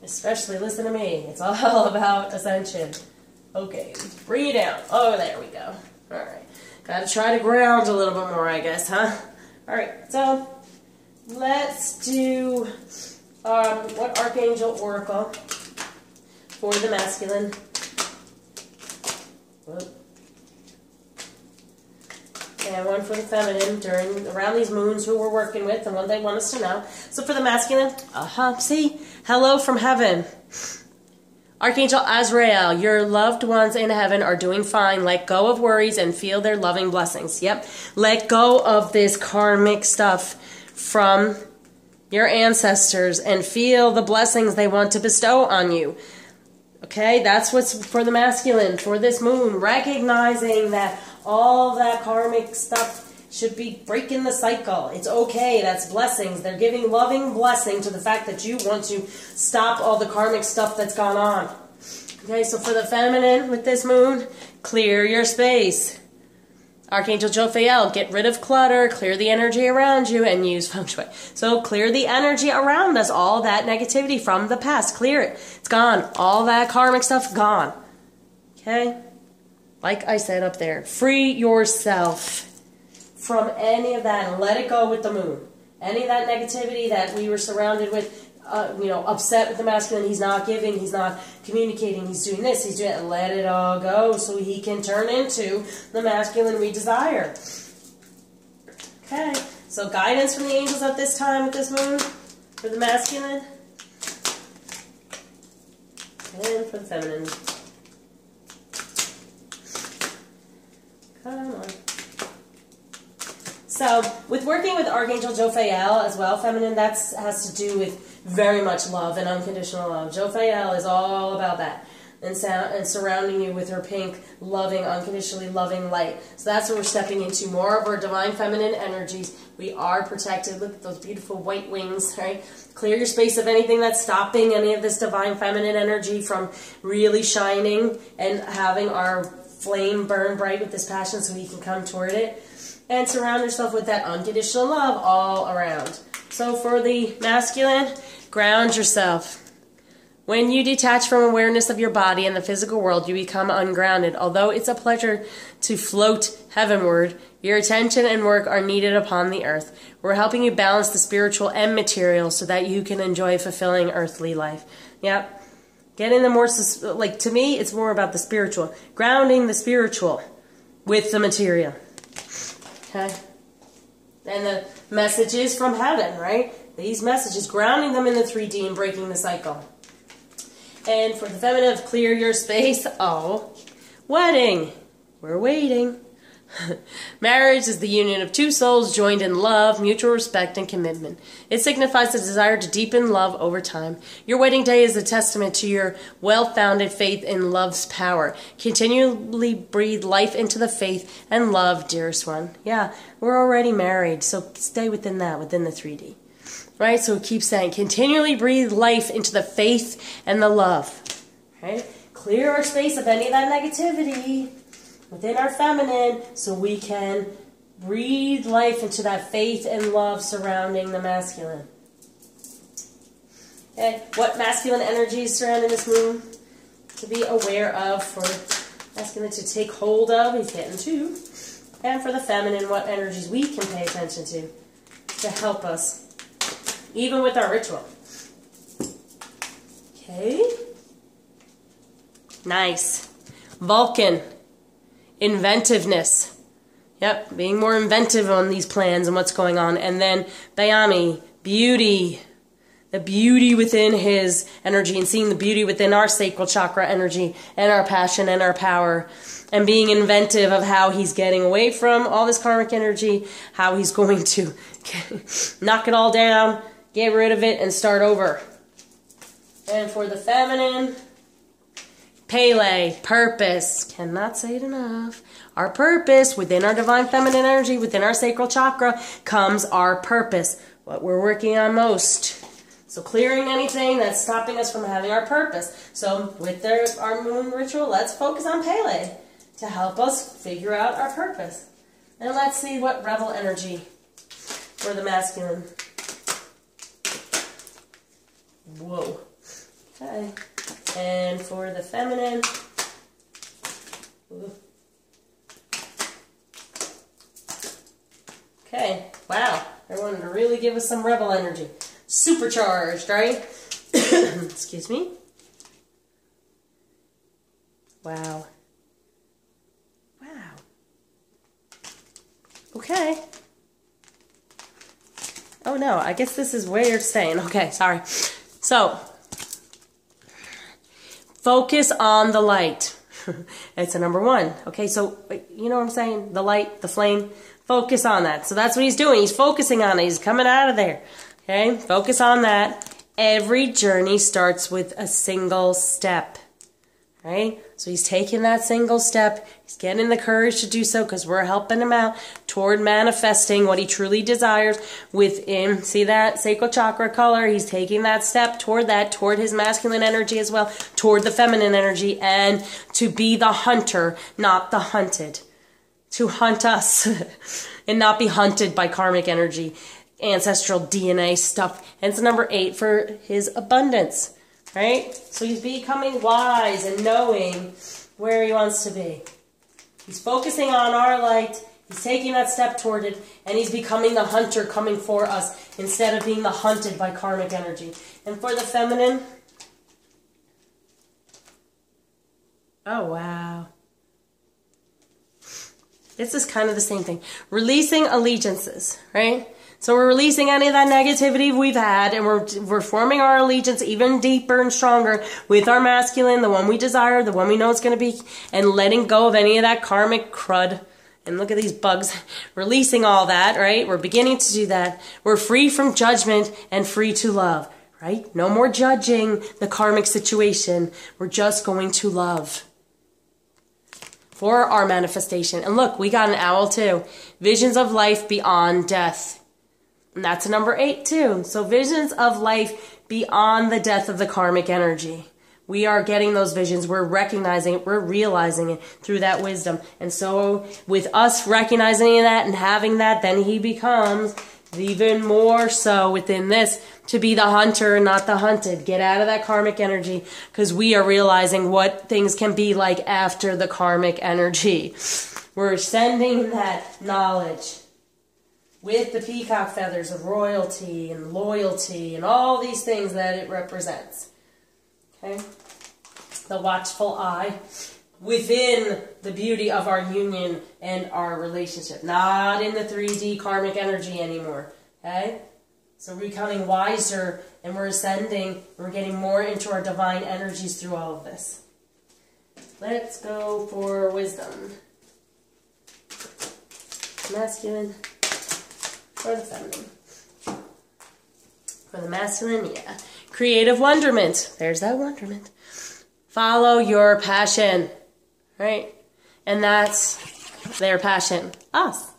Especially, listen to me. It's all about ascension. Okay, bring it down. Oh, there we go. All right. Got to try to ground a little bit more, I guess, huh? All right, so let's do what Archangel Oracle for the masculine. Whoop. And one for the feminine around these moons who we're working with and what they want us to know. So for the masculine, see? Hello from heaven. Archangel Azrael, your loved ones in heaven are doing fine. Let go of worries and feel their loving blessings. Yep. Let go of this karmic stuff from your ancestors and feel the blessings they want to bestow on you. Okay, that's what's for the masculine, for this moon, recognizing that all that karmic stuff should be breaking the cycle. It's okay, that's blessings. They're giving loving blessing to the fact that you want to stop all the karmic stuff that's gone on. Okay, so for the feminine with this moon, clear your space. Archangel Jophiel, get rid of clutter, clear the energy around you, and use feng shui. So clear the energy around us, all that negativity from the past. Clear it. It's gone. All that karmic stuff, gone. Okay? Like I said up there, free yourself from any of that and let it go with the moon. Any of that negativity that we were surrounded with, upset with the masculine, he's not giving, he's not communicating, he's doing this, he's doing that. Let it all go so he can turn into the masculine we desire. Okay, so guidance from the angels at this time with this moon for the masculine and for the feminine. Come on. So, with working with Archangel Jophiel as well, feminine, that has to do with very much love and unconditional love. Jophiel is all about that. And surrounding you with her pink, loving, unconditionally loving light. So that's where we're stepping into more of our divine feminine energies. We are protected. Look at those beautiful white wings, right? Clear your space of anything that's stopping any of this divine feminine energy from really shining and having our flame burn bright with this passion so we can come toward it. And surround yourself with that unconditional love all around. So for the masculine, ground yourself. When you detach from awareness of your body and the physical world, you become ungrounded. Although it's a pleasure to float heavenward, your attention and work are needed upon the earth. We're helping you balance the spiritual and material so that you can enjoy fulfilling earthly life. Yep. Getting the more, to me, it's more about the spiritual. Grounding the spiritual with the material. Okay? And the messages from heaven, right? These messages, grounding them in the 3D and breaking the cycle. And for the feminine, clear your space. Oh, wedding. We're waiting. Marriage is the union of two souls joined in love, mutual respect, and commitment. It signifies the desire to deepen love over time. Your wedding day is a testament to your well-founded faith in love's power. Continually breathe life into the faith and love, dearest one. Yeah, we're already married, so stay within that, within the 3D. Right, so it keeps saying, continually breathe life into the faith and the love. Right? Clear our space of any of that negativity within our feminine so we can breathe life into that faith and love surrounding the masculine. Okay, what masculine energies surrounding this moon to be aware of for masculine to take hold of, he's getting two. And for the feminine, what energies we can pay attention to help us, even with our ritual. Okay. Nice. Vulcan. Inventiveness. Yep, being more inventive on these plans and what's going on. And then Bayami, beauty. The beauty within his energy and seeing the beauty within our sacral chakra energy and our passion and our power. And being inventive of how he's getting away from all this karmic energy, how he's going to knock it all down, get rid of it, and start over. And for the feminine, Pele, purpose. Cannot say it enough. Our purpose, within our divine feminine energy, within our sacral chakra, comes our purpose. What we're working on most. So clearing anything that's stopping us from having our purpose. So with our moon ritual, let's focus on Pele to help us figure out our purpose. And let's see what rebel energy for the masculine. Whoa. Okay. And for the feminine. Ooh. Okay. Wow. I wanted to really give us some rebel energy. Supercharged, right? Excuse me. Wow. Wow. Okay. Oh no, I guess this is where you're staying. Okay, sorry. So, focus on the light. It's a number one. Okay, so, you know what I'm saying? The light, the flame. Focus on that. So that's what he's doing. He's focusing on it. He's coming out of there. Okay, focus on that. Every journey starts with a single step, right? So he's taking that single step. He's getting the courage to do so because we're helping him out toward manifesting what he truly desires within. See that sacral chakra color? He's taking that step toward his masculine energy as well, toward the feminine energy, and to be the hunter, not the hunted. To hunt us and not be hunted by karmic energy, ancestral DNA stuff. Hence number 8 for his abundance, right? So he's becoming wise and knowing where he wants to be. He's focusing on our light. He's taking that step toward it, and he's becoming the hunter coming for us instead of being the hunted by karmic energy. And for the feminine, oh wow. This is kind of the same thing. Releasing allegiances, right? So we're releasing any of that negativity we've had, and we're forming our allegiance even deeper and stronger with our masculine, the one we desire, the one we know it's going to be, and letting go of any of that karmic crud. And look at these bugs. Releasing all that, right? We're beginning to do that. We're free from judgment and free to love, right? No more judging the karmic situation. We're just going to love for our manifestation. And look, we got an owl too. Visions of life beyond death. And that's a number 8 too. So visions of life beyond the death of the karmic energy. We are getting those visions. We're recognizing it. We're realizing it through that wisdom. And so with us recognizing that and having that, then he becomes even more so within this to be the hunter and not the hunted. Get out of that karmic energy because we are realizing what things can be like after the karmic energy. We're sending that knowledge with the peacock feathers of royalty and loyalty and all these things that it represents. Okay? The watchful eye within the beauty of our union and our relationship. Not in the 3D karmic energy anymore. Okay? So we're becoming wiser and we're ascending and we're getting more into our divine energies through all of this. Let's go for wisdom. Masculine or the feminine? For the masculine, yeah. Creative wonderment. There's that wonderment. Follow your passion. Right? And that's their passion. Us.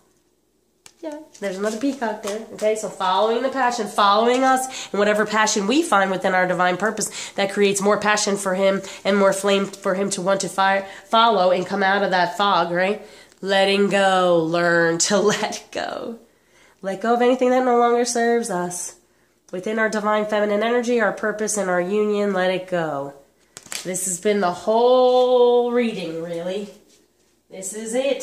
Yeah. There's another peacock there. Okay? So following the passion, following us, and whatever passion we find within our divine purpose that creates more passion for him and more flame for him to want to follow and come out of that fog, right? Letting go. Learn to let go. Let go of anything that no longer serves us. Within our divine feminine energy, our purpose, and our union, let it go. This has been the whole reading, really. This is it.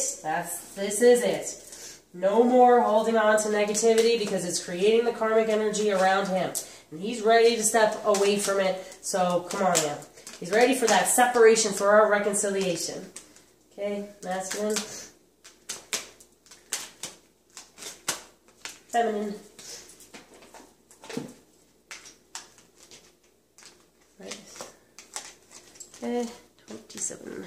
This is it. No more holding on to negativity because it's creating the karmic energy around him. And he's ready to step away from it. So, come on now. He's ready for that separation, for our reconciliation. Okay, masculine. Feminine. Nice. Okay, 27.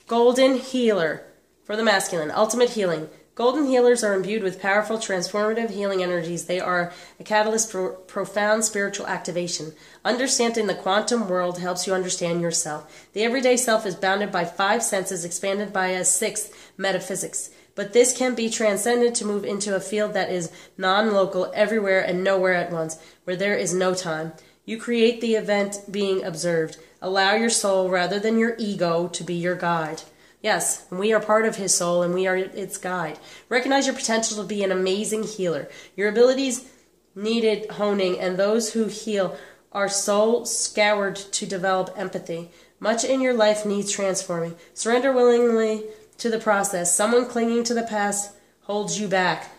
Golden healer for the masculine. Ultimate healing. Golden healers are imbued with powerful, transformative healing energies. They are a catalyst for profound spiritual activation. Understanding the quantum world helps you understand yourself. The everyday self is bounded by 5 senses, expanded by a 6th, metaphysics. But this can be transcended to move into a field that is non-local, everywhere and nowhere at once, where there is no time. You create the event being observed. Allow your soul, rather than your ego, to be your guide. Yes, we are part of his soul and we are its guide. Recognize your potential to be an amazing healer. Your abilities needed honing, and those who heal are soul scoured to develop empathy. Much in your life needs transforming. Surrender willingly to the process. Someone clinging to the past holds you back.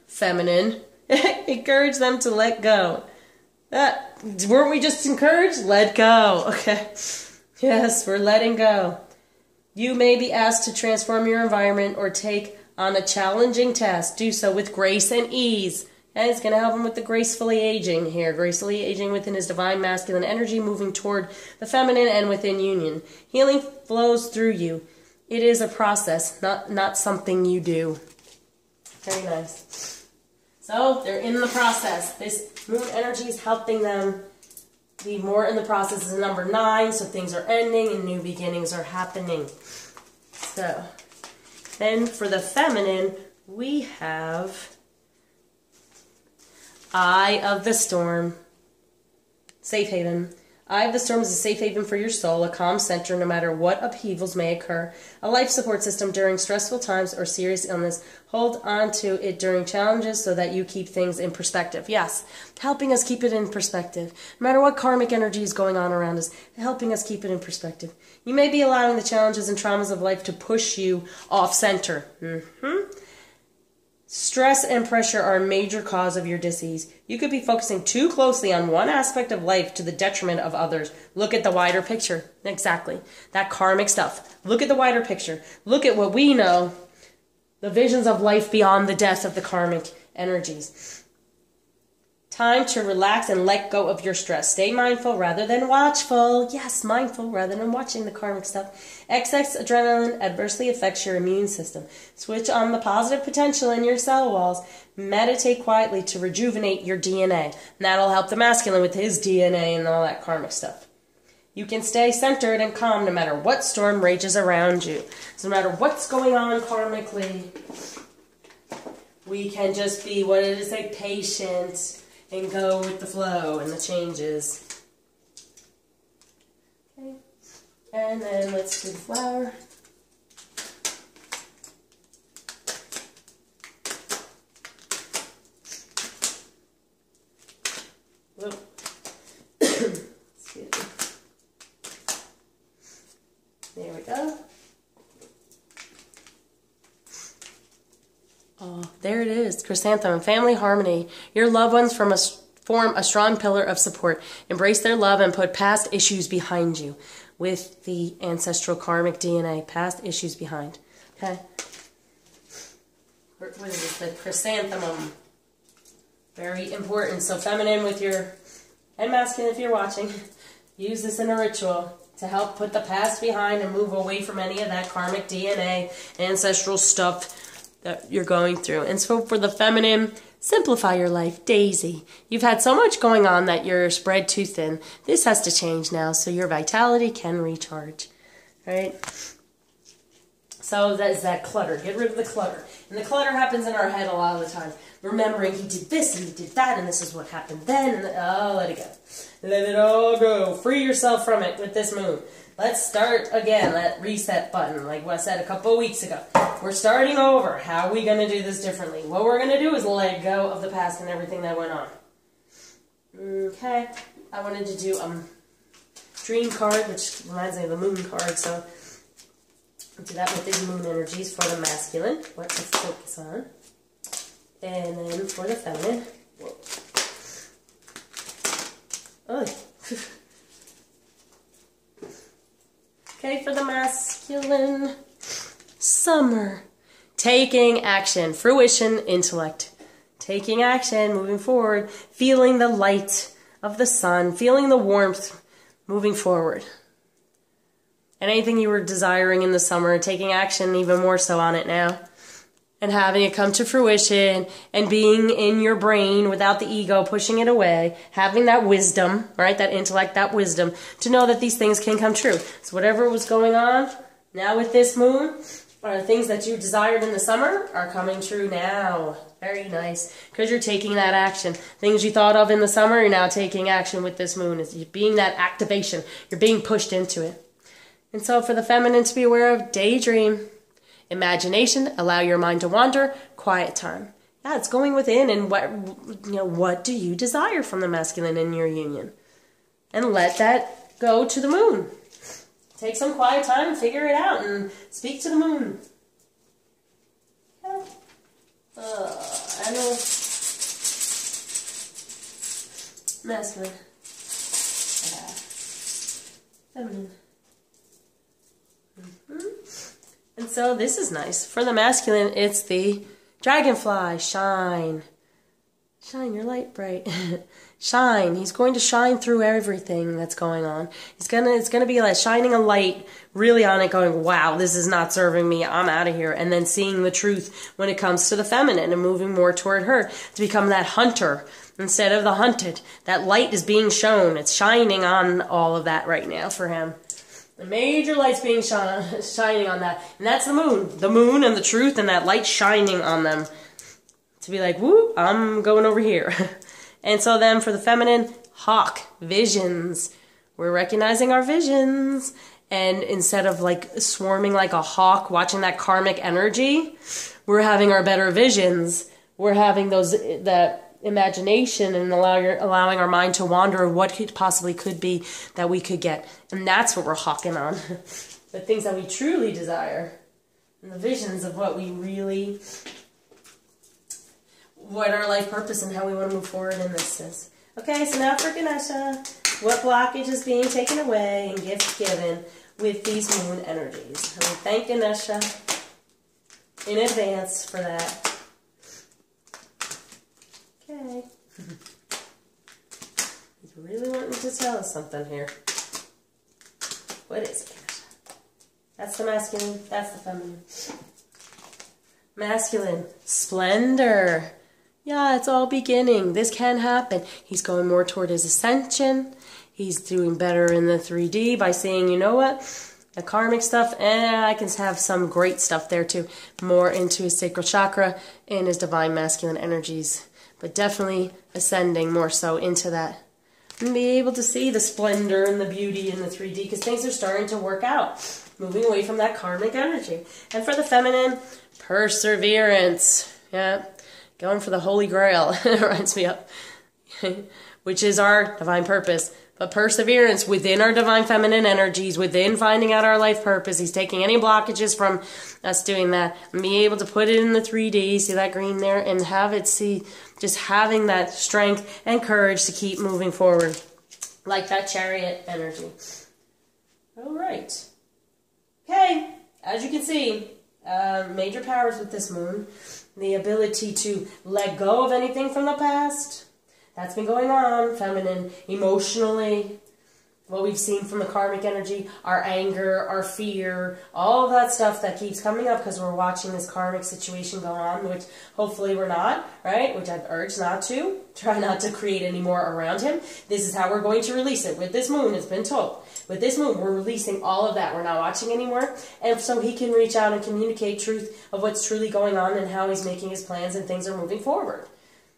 Feminine. Encourage them to let go. Weren't we just encouraged? Let go. Okay. Yes, we're letting go. You may be asked to transform your environment or take on a challenging task. Do so with grace and ease. And it's going to help him with the gracefully aging here. Gracefully aging within his divine masculine energy, moving toward the feminine and within union. Healing flows through you. It is a process, not something you do. Very nice. So they're in the process. This moon energy is helping them be more in the process. This is number 9, so things are ending and new beginnings are happening. So then for the feminine, we have Eye of the Storm, safe haven. Eye of the Storm is a safe haven for your soul, a calm center no matter what upheavals may occur, a life support system during stressful times or serious illness. Hold on to it during challenges so that you keep things in perspective. Yes, helping us keep it in perspective. No matter what karmic energy is going on around us, helping us keep it in perspective. You may be allowing the challenges and traumas of life to push you off center. Stress and pressure are a major cause of your dis-ease. You could be focusing too closely on one aspect of life to the detriment of others. Look at the wider picture. Exactly. That karmic stuff. Look at the wider picture. Look at what we know. The visions of life beyond the death of the karmic energies. Time to relax and let go of your stress. Stay mindful rather than watchful. Yes, mindful rather than watching the karmic stuff. Excess adrenaline adversely affects your immune system. Switch on the positive potential in your cell walls. Meditate quietly to rejuvenate your DNA. And that'll help the masculine with his DNA and all that karmic stuff. You can stay centered and calm no matter what storm rages around you. So no matter what's going on karmically, we can just be, what did it say, patient and go with the flow and the changes. Okay. And then let's do the flower. Whoop. Excuse me. There we go. Oh, there it is. Chrysanthemum, family harmony. Your loved ones form a strong pillar of support. Embrace their love and put past issues behind you with the ancestral karmic DNA. Past issues behind. Okay? What is it? The chrysanthemum. Very important. So feminine with your, and masculine if you're watching, use this in a ritual to help put the past behind and move away from any of that karmic DNA, ancestral stuff that you're going through. And so for the feminine, simplify your life. Daisy, you've had so much going on that you're spread too thin. This has to change now so your vitality can recharge. Right? So that's that clutter. Get rid of the clutter. And the clutter happens in our head a lot of the time. Remembering he did this and he did that and this is what happened then. And oh, let it go. Let it all go. Free yourself from it with this moon. Let's start again, that reset button, like what I said a couple of weeks ago. We're starting over. How are we going to do this differently? What we're going to do is let go of the past and everything that went on. Okay. I wanted to do dream card, which reminds me of the moon card, so I'll do that with these moon energies for the masculine, what to focus on. And then for the feminine, whoa. Oh. Okay, for the masculine, summer. Taking action, fruition, intellect. Taking action, moving forward, feeling the light of the sun, feeling the warmth, moving forward. And anything you were desiring in the summer, taking action even more so on it now. And having it come to fruition and being in your brain without the ego pushing it away, having that wisdom, right, that intellect, that wisdom, to know that these things can come true. So whatever was going on, now with this moon, or things that you desired in the summer are coming true now. Very nice. Because you're taking that action. Things you thought of in the summer, you're now taking action with this moon. It's being that activation. You're being pushed into it. And so for the feminine to be aware of, daydream. Imagination, allow your mind to wander, quiet time. Yeah, it's going within and what do you desire from the masculine in your union? And let that go to the moon. Take some quiet time, figure it out, and speak to the moon. Okay. I know. Masculine. Feminine. And so this is nice. For the masculine, it's the dragonfly, shine. Shine your light bright. Shine. He's going to shine through everything that's going on. It's gonna be like shining a light really on it, going, wow, this is not serving me, I'm out of here. And then seeing the truth when it comes to the feminine and moving more toward her to become that hunter instead of the hunted. That light is being shown. It's shining on all of that right now for him. The major light's being shining on that. And that's the moon. The moon and the truth and that light shining on them. To be like, woo, I'm going over here. And so then for the feminine, hawk, visions. We're recognizing our visions. And instead of like swarming like a hawk, watching that karmic energy, we're having our better visions. We're having that imagination and allowing our mind to wander of what possibly could be that we could get. And that's what we're hawking on. The things that we truly desire. And the visions of what we really... what our life purpose and how we want to move forward in this is. Okay, so now for Ganesha, what blockage is being taken away and gift given with these moon energies? And we thank Ganesha in advance for that. Okay. He's really wanting to tell us something here. What is it, Ganesha? That's the masculine, that's the feminine. Masculine, splendor. Yeah, it's all beginning. This can happen. He's going more toward his ascension. He's doing better in the 3D by saying, you know what? The karmic stuff, I can have some great stuff there too. More into his sacral chakra and his divine masculine energies. But definitely ascending more so into that. And be able to see the splendor and the beauty in the 3D because things are starting to work out. Moving away from that karmic energy. And for the feminine, perseverance. Yeah. Going for the Holy Grail, it reminds me of, which is our divine purpose. But perseverance within our divine feminine energies, within finding out our life purpose. He's taking any blockages from us doing that and being able to put it in the 3D, see that green there, and have it see, just having that strength and courage to keep moving forward. Like that chariot energy. All right. Okay, as you can see, major powers with this moon. The ability to let go of anything from the past. That's been going on, feminine, emotionally. What we've seen from the karmic energy, our anger, our fear, all of that stuff that keeps coming up because we're watching this karmic situation go on, which hopefully we're not, right? Which I've urged not to. Try not to create any more around him. This is how we're going to release it. With this moon, it's been told. With this moon, we're releasing all of that. We're not watching anymore. And so he can reach out and communicate truth of what's truly going on and how he's making his plans and things are moving forward.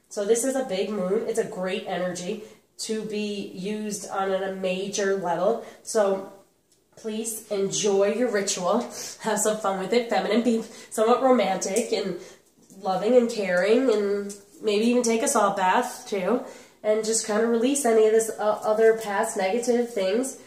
So this is a big moon. It's a great energy to be used on a major level. So please enjoy your ritual. Have some fun with it. Feminine, be somewhat romantic and loving and caring, and maybe even take a salt bath too. And just kind of release any of this other past negative things.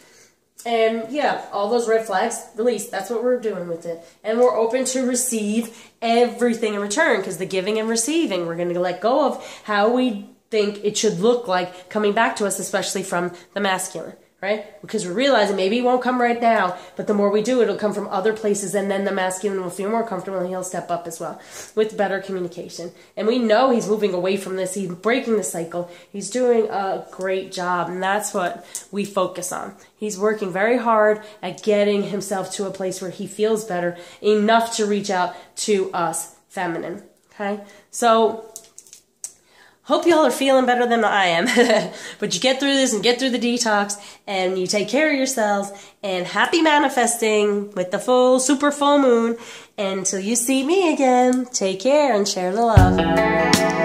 And yeah, all those red flags, release. That's what we're doing with it. And we're open to receive everything in return, because the giving and receiving, we're going to let go of how we think it should look like coming back to us, especially from the masculine, right? Because we're realizing maybe it won't come right now, but the more we do, it'll come from other places, and then the masculine will feel more comfortable and he'll step up as well with better communication. And we know he's moving away from this. He's breaking the cycle. He's doing a great job, and that's what we focus on. He's working very hard at getting himself to a place where he feels better enough to reach out to us feminine, okay? So hope y'all are feeling better than I am. But you get through this and get through the detox, and you take care of yourselves, and happy manifesting with the super full moon. And until you see me again, take care and share the love.